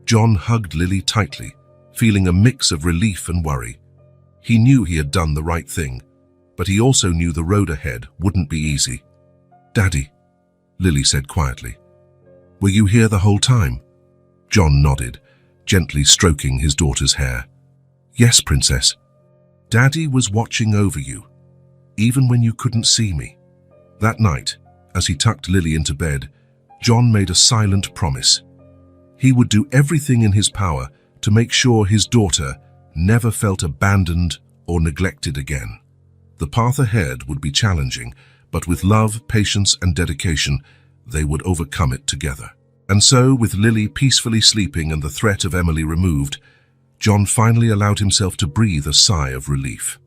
John hugged Lily tightly, feeling a mix of relief and worry. He knew he had done the right thing, but he also knew the road ahead wouldn't be easy. "Daddy," Lily said quietly, "were you here the whole time?" John nodded, gently stroking his daughter's hair. "Yes, Princess. Daddy was watching over you, even when you couldn't see me." That night, as he tucked Lily into bed, John made a silent promise. He would do everything in his power to make sure his daughter never felt abandoned or neglected again. The path ahead would be challenging, but with love, patience, and dedication, they would overcome it together. And so, with Lily peacefully sleeping and the threat of Emily removed, John finally allowed himself to breathe a sigh of relief.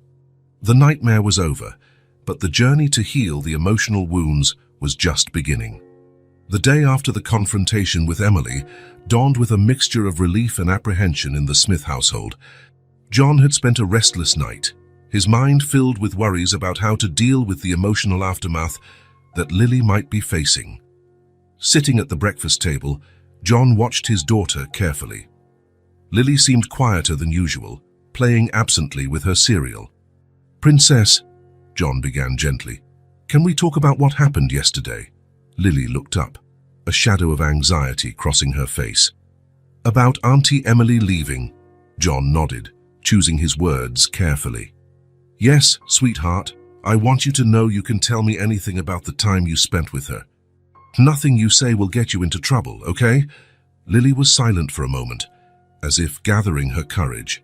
The nightmare was over, but the journey to heal the emotional wounds was just beginning. The day after the confrontation with Emily dawned with a mixture of relief and apprehension in the Smith household. John had spent a restless night, his mind filled with worries about how to deal with the emotional aftermath that Lily might be facing. Sitting at the breakfast table, John watched his daughter carefully. Lily seemed quieter than usual, playing absently with her cereal. "Princess," John began gently, "can we talk about what happened yesterday?" Lily looked up, a shadow of anxiety crossing her face. "About Auntie Emily leaving," John nodded, choosing his words carefully. "Yes, sweetheart, I want you to know you can tell me anything about the time you spent with her. Nothing you say will get you into trouble, okay?" Lily was silent for a moment, as if gathering her courage.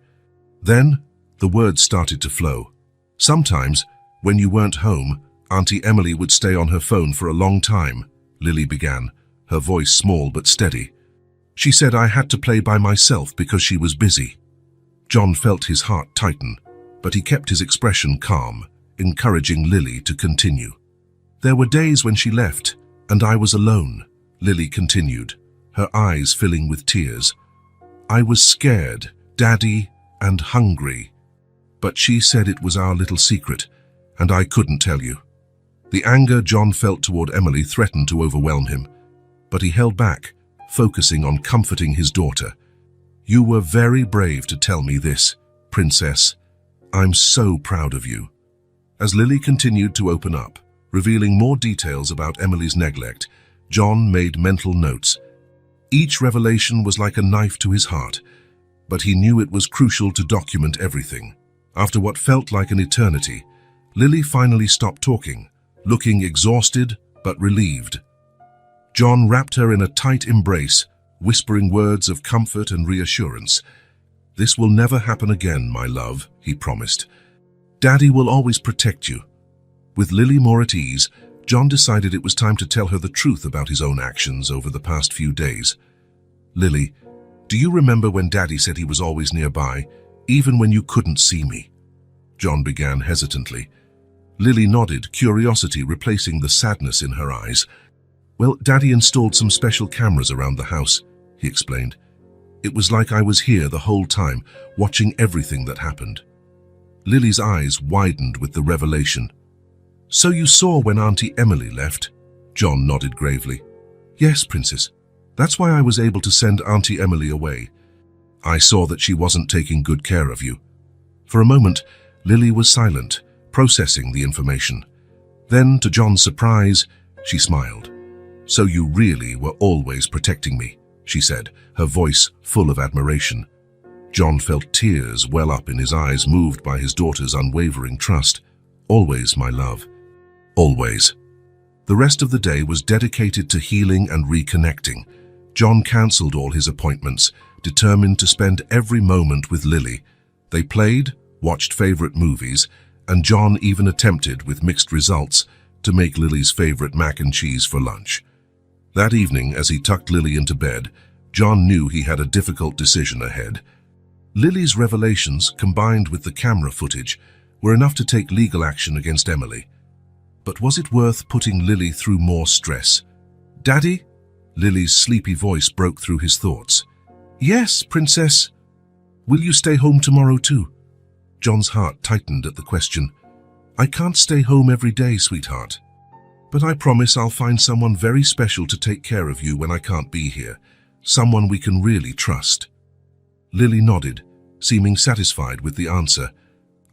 Then, the words started to flow. "Sometimes, when you weren't home, Auntie Emily would stay on her phone for a long time," Lily began, her voice small but steady. "She said I had to play by myself because she was busy." John felt his heart tighten, but he kept his expression calm, encouraging Lily to continue. "There were days when she left, and I was alone," Lily continued, her eyes filling with tears. "I was scared, Daddy, and hungry. But she said it was our little secret, and I couldn't tell you." The anger John felt toward Emily threatened to overwhelm him, but he held back, focusing on comforting his daughter. "You were very brave to tell me this, Princess. I'm so proud of you." As Lily continued to open up, revealing more details about Emily's neglect, John made mental notes. Each revelation was like a knife to his heart, but he knew it was crucial to document everything. After what felt like an eternity, Lily finally stopped talking, looking exhausted but relieved. John wrapped her in a tight embrace, whispering words of comfort and reassurance. "This will never happen again, my love," he promised. "Daddy will always protect you." With Lily more at ease, John decided it was time to tell her the truth about his own actions over the past few days. "Lily, do you remember when Daddy said he was always nearby, even when you couldn't see me?" John began hesitantly. Lily nodded, curiosity replacing the sadness in her eyes. "Well, Daddy installed some special cameras around the house," he explained. "It was like I was here the whole time, watching everything that happened." Lily's eyes widened with the revelation. "So you saw when Auntie Emily left?" John nodded gravely. "Yes, Princess. That's why I was able to send Auntie Emily away. I saw that she wasn't taking good care of you." For a moment, Lily was silent, processing the information. Then, to John's surprise, she smiled. "So you really were always protecting me," she said, her voice full of admiration. John felt tears well up in his eyes, moved by his daughter's unwavering trust. "Always, my love. Always." The rest of the day was dedicated to healing and reconnecting. John cancelled all his appointments, determined to spend every moment with Lily. They played, watched favorite movies, and John even attempted, with mixed results, to make Lily's favorite mac and cheese for lunch. That evening, as he tucked Lily into bed, John knew he had a difficult decision ahead. Lily's revelations, combined with the camera footage, were enough to take legal action against Emily. But was it worth putting Lily through more stress? "Daddy?" Lily's sleepy voice broke through his thoughts. "Yes, Princess. Will you stay home tomorrow too?" John's heart tightened at the question. "I can't stay home every day, sweetheart. But I promise I'll find someone very special to take care of you when I can't be here. someone we can really trust. Lily nodded, seeming satisfied with the answer.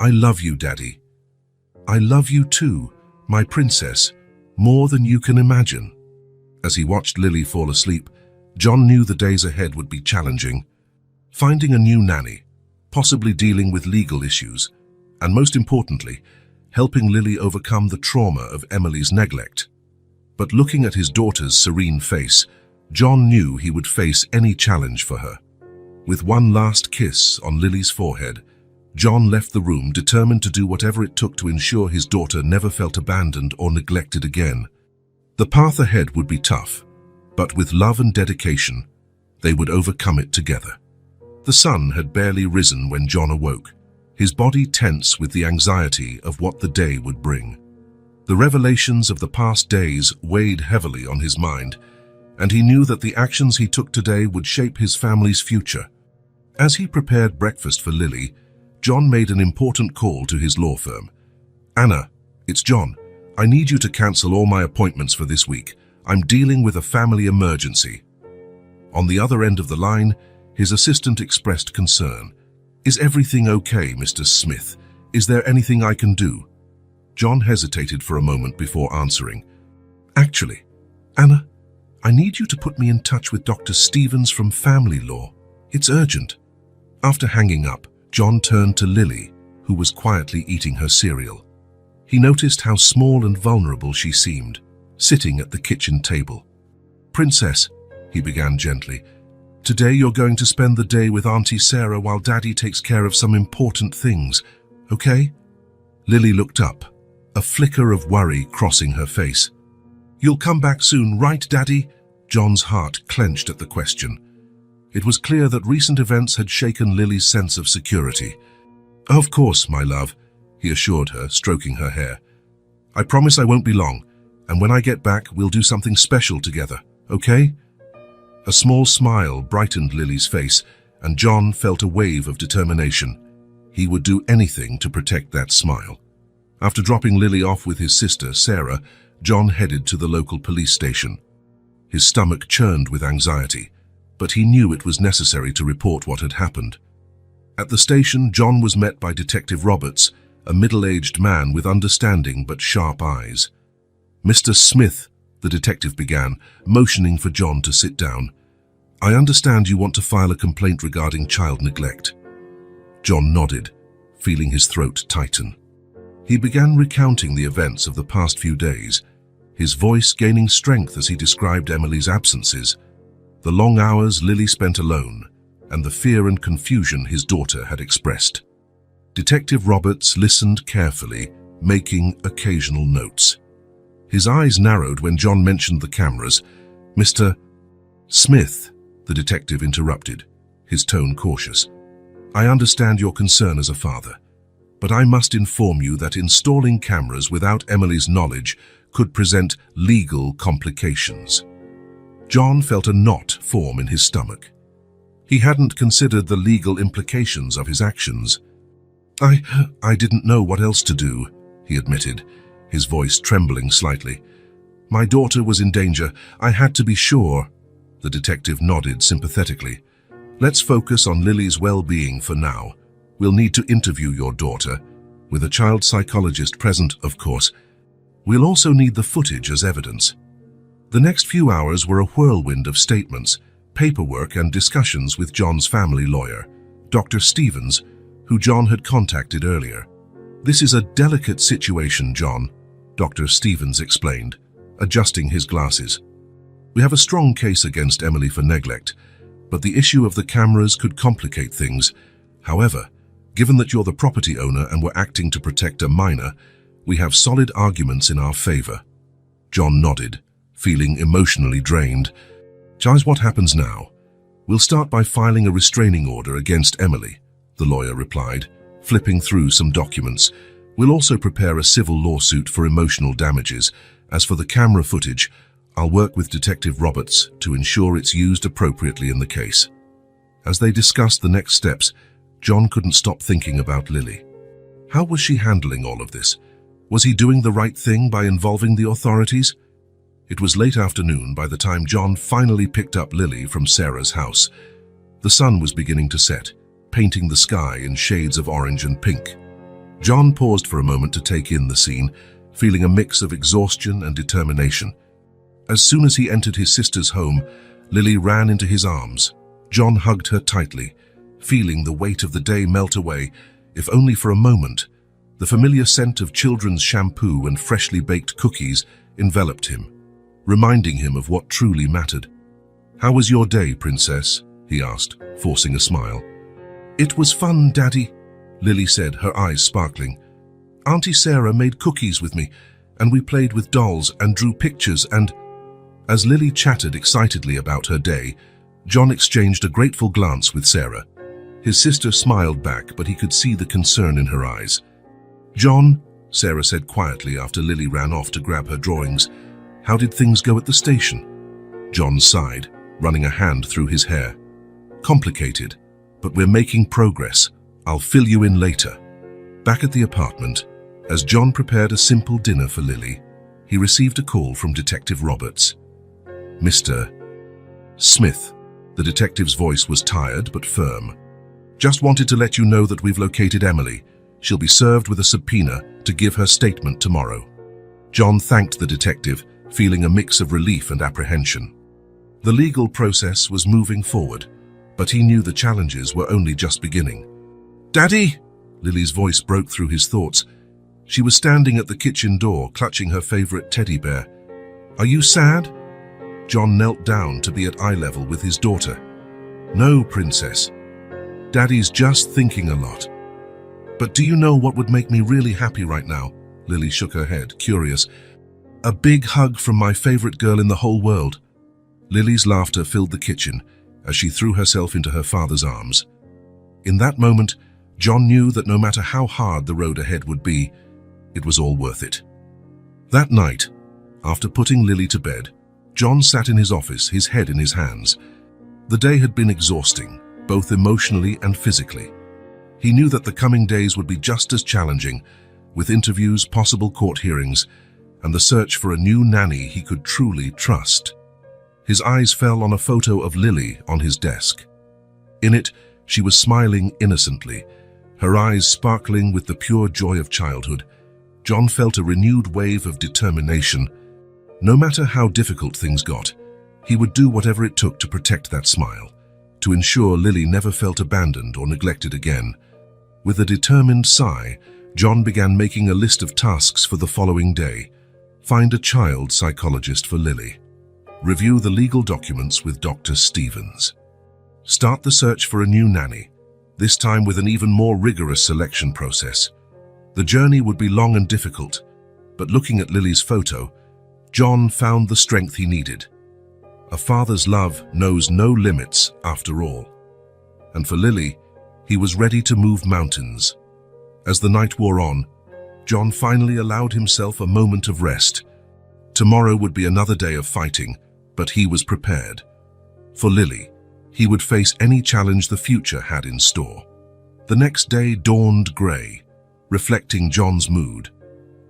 I love you, Daddy. I love you too, my princess, more than you can imagine. As he watched Lily fall asleep, John knew the days ahead would be challenging. Finding a new nanny, possibly dealing with legal issues, and most importantly, helping Lily overcome the trauma of Emily's neglect. But looking at his daughter's serene face, John knew he would face any challenge for her. With one last kiss on Lily's forehead, John left the room determined to do whatever it took to ensure his daughter never felt abandoned or neglected again. The path ahead would be tough, but with love and dedication, they would overcome it together. The sun had barely risen when John awoke, his body tense with the anxiety of what the day would bring. The revelations of the past days weighed heavily on his mind, and he knew that the actions he took today would shape his family's future. As he prepared breakfast for Lily, John made an important call to his law firm. Anna, it's John. I need you to cancel all my appointments for this week. I'm dealing with a family emergency. On the other end of the line, his assistant expressed concern. Is everything okay, Mr. Smith? Is there anything I can do? John hesitated for a moment before answering. Actually, Anna, I need you to put me in touch with Dr. Stevens from Family Law. It's urgent. After hanging up, John turned to Lily, who was quietly eating her cereal. He noticed how small and vulnerable she seemed, sitting at the kitchen table. Princess, he began gently, today you're going to spend the day with Auntie Sarah while Daddy takes care of some important things, okay? Lily looked up, a flicker of worry crossing her face. You'll come back soon, right, Daddy? John's heart clenched at the question. It was clear that recent events had shaken Lily's sense of security. Of course, my love, he assured her, stroking her hair. I promise I won't be long, and when I get back, we'll do something special together, okay? A small smile brightened Lily's face, and John felt a wave of determination. He would do anything to protect that smile. After dropping Lily off with his sister, Sarah, John headed to the local police station. His stomach churned with anxiety, but he knew it was necessary to report what had happened. At the station, John was met by Detective Roberts, a middle-aged man with understanding but sharp eyes. Mr. Smith, the detective began, motioning for John to sit down. I understand you want to file a complaint regarding child neglect. John nodded, feeling his throat tighten. He began recounting the events of the past few days, his voice gaining strength as he described Emily's absences, the long hours Lily spent alone, and the fear and confusion his daughter had expressed. Detective Roberts listened carefully, making occasional notes. His eyes narrowed when John mentioned the cameras. Mr. Smith, the detective interrupted, his tone cautious. I understand your concern as a father, but I must inform you that installing cameras without Emily's knowledge could present legal complications. John felt a knot form in his stomach. He hadn't considered the legal implications of his actions. I didn't know what else to do, he admitted, his voice trembling slightly. My daughter was in danger. I had to be sure. The detective nodded sympathetically. Let's focus on Lily's well-being for now. We'll need to interview your daughter, with a child psychologist present, of course. We'll also need the footage as evidence. The next few hours were a whirlwind of statements, paperwork and discussions with John's family lawyer, Dr. Stevens, who John had contacted earlier. This is a delicate situation, John, Dr. Stevens explained, adjusting his glasses. We have a strong case against Emily for neglect, but the issue of the cameras could complicate things. However, given that you're the property owner and we're acting to protect a minor, we have solid arguments in our favor. John nodded, feeling emotionally drained. Charles, what happens now? We'll start by filing a restraining order against Emily, the lawyer replied, flipping through some documents. We'll also prepare a civil lawsuit for emotional damages. As for the camera footage, I'll work with Detective Roberts to ensure it's used appropriately in the case. As they discussed the next steps, John couldn't stop thinking about Lily. How was she handling all of this? Was he doing the right thing by involving the authorities? It was late afternoon by the time John finally picked up Lily from Sarah's house. The sun was beginning to set, painting the sky in shades of orange and pink. John paused for a moment to take in the scene, feeling a mix of exhaustion and determination. As soon as he entered his sister's home, Lily ran into his arms. John hugged her tightly, feeling the weight of the day melt away, if only for a moment. The familiar scent of children's shampoo and freshly baked cookies enveloped him, reminding him of what truly mattered. "How was your day, Princess?" he asked, forcing a smile. "It was fun, Daddy," Lily said, her eyes sparkling. "Auntie Sarah made cookies with me, and we played with dolls and drew pictures and—" As Lily chattered excitedly about her day, John exchanged a grateful glance with Sarah. His sister smiled back, but he could see the concern in her eyes. "John," Sarah said quietly after Lily ran off to grab her drawings, "how did things go at the station?" John sighed, running a hand through his hair. "Complicated, but we're making progress. I'll fill you in later." Back at the apartment, as John prepared a simple dinner for Lily, he received a call from Detective Roberts. "Mr. Smith," the detective's voice was tired but firm. "Just wanted to let you know that we've located Emily. She'll be served with a subpoena to give her statement tomorrow." John thanked the detective, feeling a mix of relief and apprehension. The legal process was moving forward, but he knew the challenges were only just beginning. "Daddy!" Lily's voice broke through his thoughts. She was standing at the kitchen door, clutching her favorite teddy bear. "Are you sad?" John knelt down to be at eye level with his daughter. "No, Princess. Daddy's just thinking a lot." "But do you know what would make me really happy right now?" Lily shook her head, curious. "A big hug from my favorite girl in the whole world." Lily's laughter filled the kitchen as she threw herself into her father's arms. In that moment, John knew that no matter how hard the road ahead would be, it was all worth it. That night, after putting Lily to bed, John sat in his office, his head in his hands. The day had been exhausting, both emotionally and physically. He knew that the coming days would be just as challenging, with interviews, possible court hearings, and the search for a new nanny he could truly trust. His eyes fell on a photo of Lily on his desk. In it, she was smiling innocently, her eyes sparkling with the pure joy of childhood. John felt a renewed wave of determination. No matter how difficult things got, he would do whatever it took to protect that smile, to ensure Lily never felt abandoned or neglected again. With a determined sigh, John began making a list of tasks for the following day. Find a child psychologist for Lily. Review the legal documents with Dr. Stevens. Start the search for a new nanny, this time with an even more rigorous selection process. The journey would be long and difficult, but looking at Lily's photo, John found the strength he needed. A father's love knows no limits after all. And for Lily, he was ready to move mountains. As the night wore on, John finally allowed himself a moment of rest. Tomorrow would be another day of fighting, but he was prepared. For Lily, he would face any challenge the future had in store. The next day dawned grey, reflecting John's mood.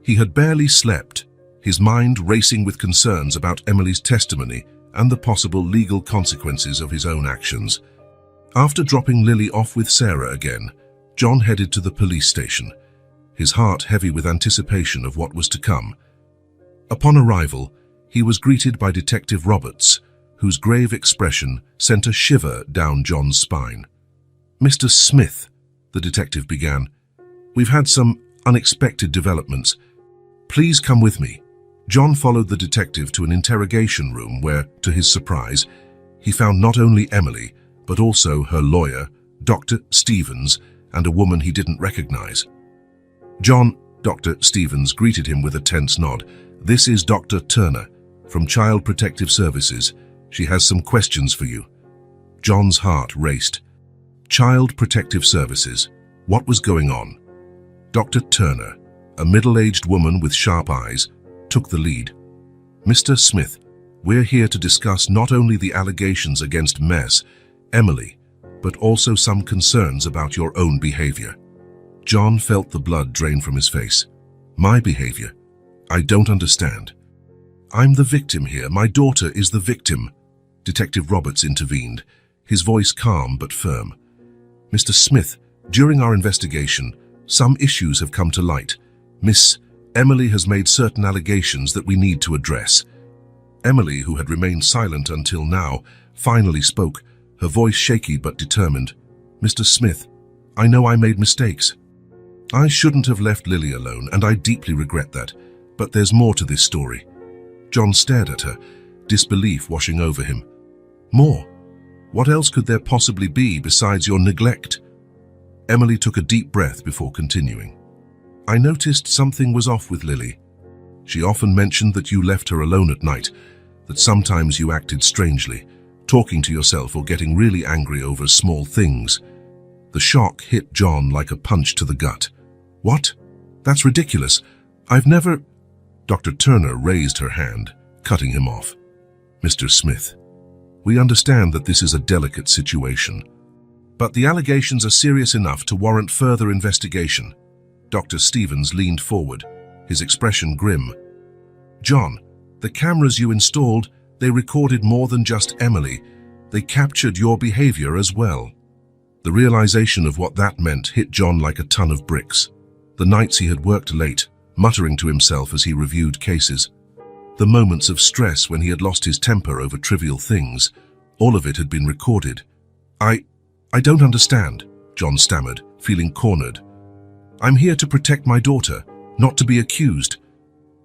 He had barely slept, his mind racing with concerns about Emily's testimony and the possible legal consequences of his own actions. After dropping Lily off with Sarah again, John headed to the police station, his heart heavy with anticipation of what was to come. Upon arrival, he was greeted by Detective Roberts, whose grave expression sent a shiver down John's spine. "Mr. Smith," the detective began, "we've had some unexpected developments. Please come with me." John followed the detective to an interrogation room where, to his surprise, he found not only Emily, but also her lawyer, Dr. Stevens, and a woman he didn't recognize. Dr. Stevens greeted him with a tense nod. "This is Dr. Turner, from Child Protective Services. She has some questions for you." John's heart raced. Child Protective Services. What was going on? Dr. Turner, a middle-aged woman with sharp eyes, took the lead. "Mr. Smith, we're here to discuss not only the allegations against Emily, but also some concerns about your own behavior." John felt the blood drain from his face. "My behavior? I don't understand." I'm the victim here. My daughter is the victim. Detective Roberts intervened, his voice calm but firm. Mr. Smith, during our investigation, some issues have come to light. Miss Emily has made certain allegations that we need to address. Emily, who had remained silent until now, finally spoke, her voice shaky but determined. Mr. Smith, I know I made mistakes. I shouldn't have left Lily alone, and I deeply regret that. But there's more to this story. John stared at her, disbelief washing over him. More? What else could there possibly be besides your neglect? Emily took a deep breath before continuing. I noticed something was off with Lily. She often mentioned that you left her alone at night, that sometimes you acted strangely, talking to yourself or getting really angry over small things. The shock hit John like a punch to the gut. What? That's ridiculous. I've never... Dr. Turner raised her hand, cutting him off. Mr. Smith, we understand that this is a delicate situation, but the allegations are serious enough to warrant further investigation. Dr. Stevens leaned forward, his expression grim. John, the cameras you installed, they recorded more than just Emily. They captured your behavior as well. The realization of what that meant hit John like a ton of bricks. The nights he had worked late, muttering to himself as he reviewed cases. The moments of stress when he had lost his temper over trivial things, all of it had been recorded. I don't understand, John stammered, feeling cornered. I'm here to protect my daughter, not to be accused.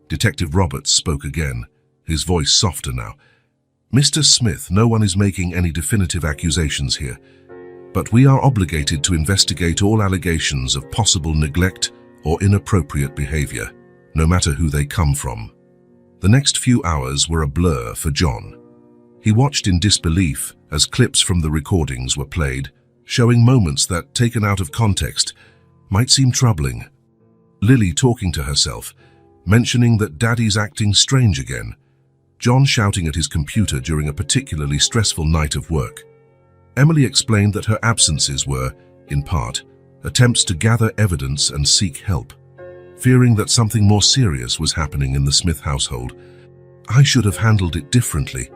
Detective Roberts spoke again, his voice softer now. Mr. Smith, no one is making any definitive accusations here, but we are obligated to investigate all allegations of possible neglect or inappropriate behavior, no matter who they come from. The next few hours were a blur for John. He watched in disbelief as clips from the recordings were played, showing moments that, taken out of context, might seem troubling. Lily talking to herself, mentioning that Daddy's acting strange again. John shouting at his computer during a particularly stressful night of work. Emily explained that her absences were, in part, attempts to gather evidence and seek help. Fearing that something more serious was happening in the Smith household. I should have handled it differently,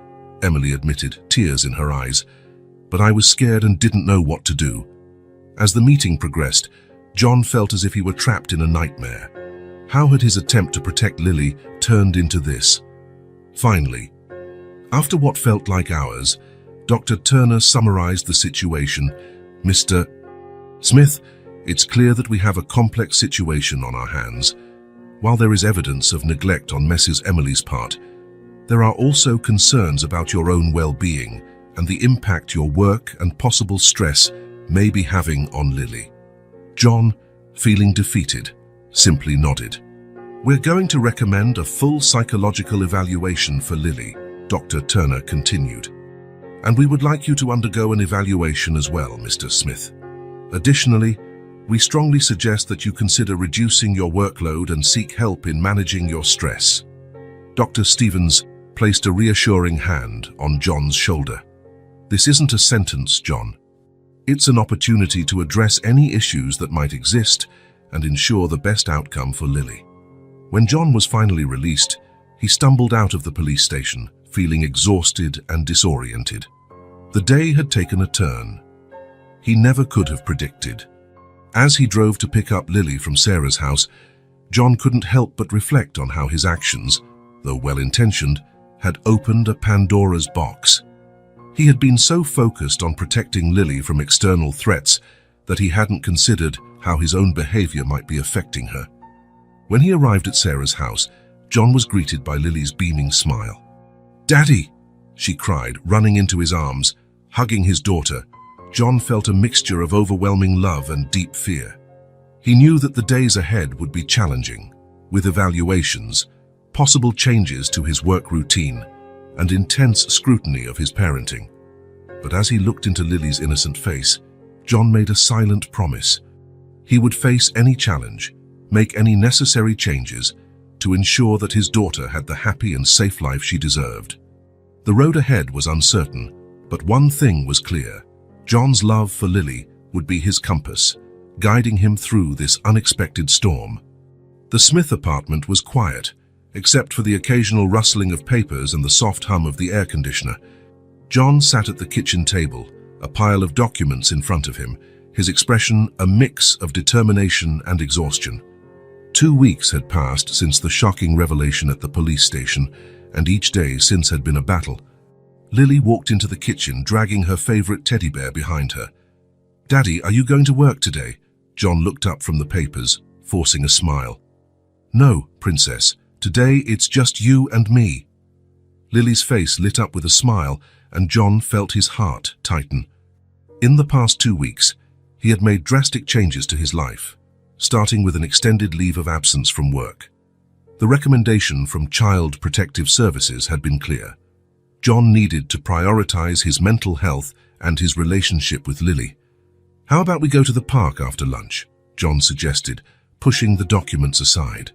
Emily admitted, tears in her eyes. But I was scared and didn't know what to do. As the meeting progressed, John felt as if he were trapped in a nightmare. How had his attempt to protect Lily turned into this? Finally, after what felt like hours, Dr. Turner summarized the situation. Mr. Smith, it's clear that we have a complex situation on our hands. While there is evidence of neglect on Mrs. Emily's part, there are also concerns about your own well-being and the impact your work and possible stress may be having on Lily. John, feeling defeated, simply nodded. We're going to recommend a full psychological evaluation for Lily, Dr. Turner continued. And we would like you to undergo an evaluation as well, Mr. Smith. Additionally, we strongly suggest that you consider reducing your workload and seek help in managing your stress. Dr. Stevens placed a reassuring hand on John's shoulder. This isn't a sentence, John. It's an opportunity to address any issues that might exist and ensure the best outcome for Lily. When John was finally released, he stumbled out of the police station, feeling exhausted and disoriented. The day had taken a turn he never could have predicted. As he drove to pick up Lily from Sarah's house, John couldn't help but reflect on how his actions, though well-intentioned, had opened a Pandora's box. He had been so focused on protecting Lily from external threats that he hadn't considered how his own behavior might be affecting her. When he arrived at Sarah's house, John was greeted by Lily's beaming smile. "Daddy!" she cried, running into his arms, hugging his daughter. John felt a mixture of overwhelming love and deep fear. He knew that the days ahead would be challenging, with evaluations, possible changes to his work routine, and intense scrutiny of his parenting. But as he looked into Lily's innocent face, John made a silent promise. He would face any challenge, make any necessary changes to ensure that his daughter had the happy and safe life she deserved. The road ahead was uncertain, but one thing was clear. John's love for Lily would be his compass, guiding him through this unexpected storm. The Smith apartment was quiet, except for the occasional rustling of papers and the soft hum of the air conditioner. John sat at the kitchen table, a pile of documents in front of him, his expression a mix of determination and exhaustion. 2 weeks had passed since the shocking revelation at the police station, and each day since had been a battle. Lily walked into the kitchen, dragging her favorite teddy bear behind her. "Daddy, are you going to work today?" John looked up from the papers, forcing a smile. "No, Princess. Today it's just you and me." Lily's face lit up with a smile, and John felt his heart tighten. In the past 2 weeks, he had made drastic changes to his life, starting with an extended leave of absence from work. The recommendation from Child Protective Services had been clear. John needed to prioritize his mental health and his relationship with Lily. "How about we go to the park after lunch?" John suggested, pushing the documents aside.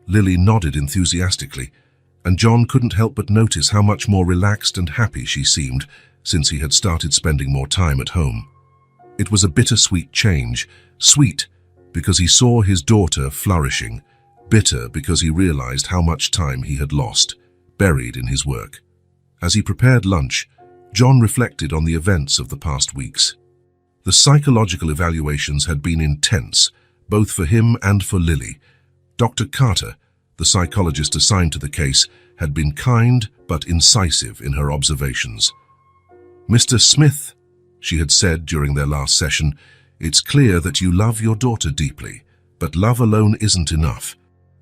Lily nodded enthusiastically, and John couldn't help but notice how much more relaxed and happy she seemed since he had started spending more time at home. It was a bittersweet change, sweet because he saw his daughter flourishing, bitter because he realized how much time he had lost, buried in his work. As he prepared lunch, John reflected on the events of the past weeks. The psychological evaluations had been intense, both for him and for Lily. Dr. Carter, the psychologist assigned to the case, had been kind but incisive in her observations. "Mr. Smith," she had said during their last session, "it's clear that you love your daughter deeply, but love alone isn't enough.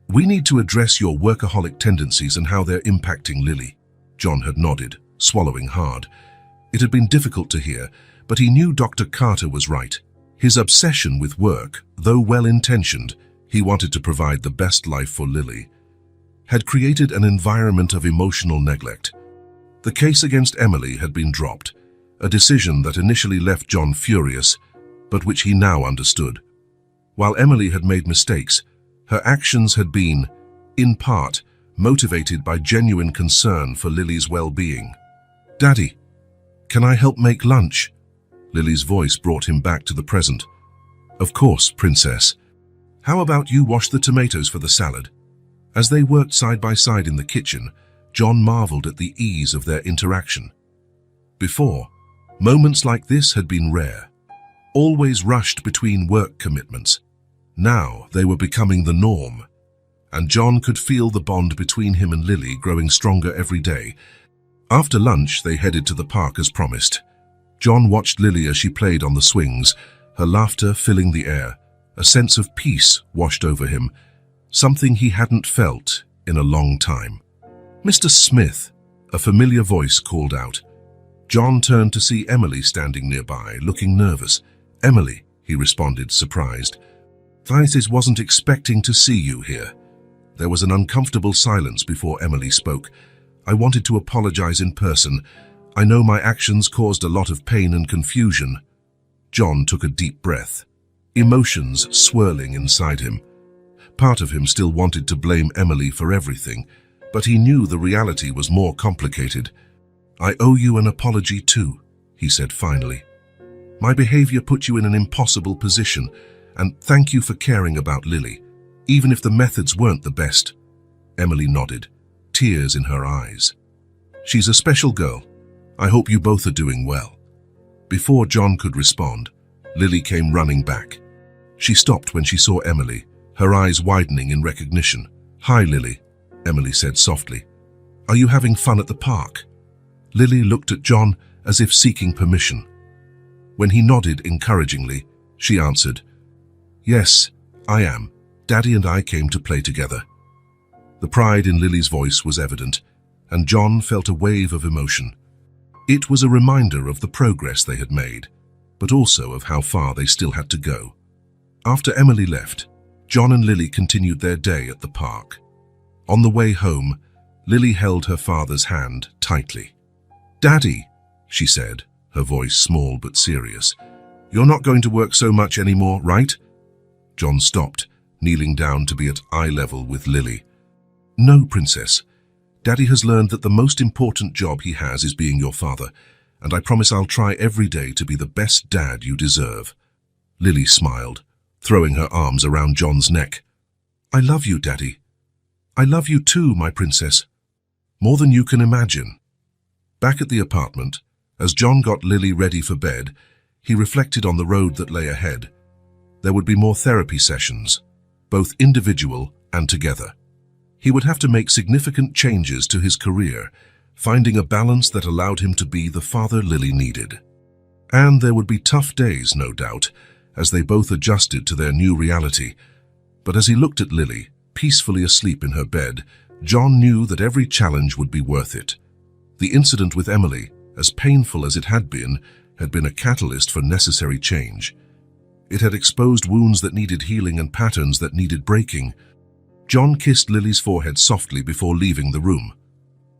We need to address your workaholic tendencies and how they're impacting Lily." John had nodded, swallowing hard. It had been difficult to hear, but he knew Dr. Carter was right. His obsession with work, though well-intentioned, he wanted to provide the best life for Lily, had created an environment of emotional neglect. The case against Emily had been dropped, a decision that initially left John furious, but which he now understood. While Emily had made mistakes, her actions had been, in part, motivated by genuine concern for Lily's well-being. "Daddy, can I help make lunch?" Lily's voice brought him back to the present. "Of course, Princess. How about you wash the tomatoes for the salad?" As they worked side by side in the kitchen, John marveled at the ease of their interaction. Before, moments like this had been rare, always rushed between work commitments. Now they were becoming the norm, and John could feel the bond between him and Lily growing stronger every day. After lunch, they headed to the park as promised. John watched Lily as she played on the swings, her laughter filling the air. A sense of peace washed over him, something he hadn't felt in a long time. "Mr. Smith," a familiar voice called out. John turned to see Emily standing nearby, looking nervous. "Emily," he responded, surprised. "I wasn't expecting to see you here." There was an uncomfortable silence before Emily spoke. "I wanted to apologize in person. I know my actions caused a lot of pain and confusion." John took a deep breath, emotions swirling inside him. Part of him still wanted to blame Emily for everything, but he knew the reality was more complicated. "I owe you an apology too," he said finally. "My behavior put you in an impossible position, and thank you for caring about Lily, even if the methods weren't the best." Emily nodded, tears in her eyes. "She's a special girl. I hope you both are doing well." Before John could respond, Lily came running back. She stopped when she saw Emily, her eyes widening in recognition. "Hi, Lily," Emily said softly. "Are you having fun at the park?" Lily looked at John as if seeking permission. When he nodded encouragingly, she answered, "Yes, I am. Daddy and I came to play together." The pride in Lily's voice was evident, and John felt a wave of emotion. It was a reminder of the progress they had made, but also of how far they still had to go. After Emily left, John and Lily continued their day at the park. On the way home, Lily held her father's hand tightly. "Daddy," she said, her voice small but serious, "you're not going to work so much anymore, right?" John stopped, kneeling down to be at eye level with Lily. "No, Princess. Daddy has learned that the most important job he has is being your father, and I promise I'll try every day to be the best dad you deserve." Lily smiled, throwing her arms around John's neck. "I love you, Daddy." "I love you too, my princess. More than you can imagine." Back at the apartment, as John got Lily ready for bed, he reflected on the road that lay ahead. There would be more therapy sessions, both individual and together. He would have to make significant changes to his career, finding a balance that allowed him to be the father Lily needed. And there would be tough days, no doubt, as they both adjusted to their new reality. But as he looked at Lily, peacefully asleep in her bed, John knew that every challenge would be worth it. The incident with Emily, as painful as it had been a catalyst for necessary change. It had exposed wounds that needed healing and patterns that needed breaking. John kissed Lily's forehead softly before leaving the room.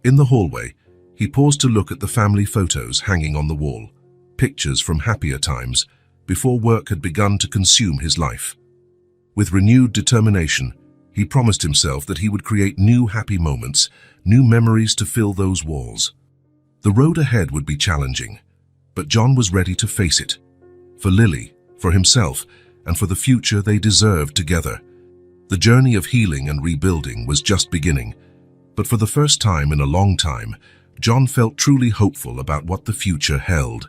In the hallway, he paused to look at the family photos hanging on the wall, pictures from happier times, before work had begun to consume his life. With renewed determination, he promised himself that he would create new happy moments, new memories to fill those walls. The road ahead would be challenging, but John was ready to face it. For Lily, for himself, and for the future they deserved together. The journey of healing and rebuilding was just beginning, but for the first time in a long time, John felt truly hopeful about what the future held.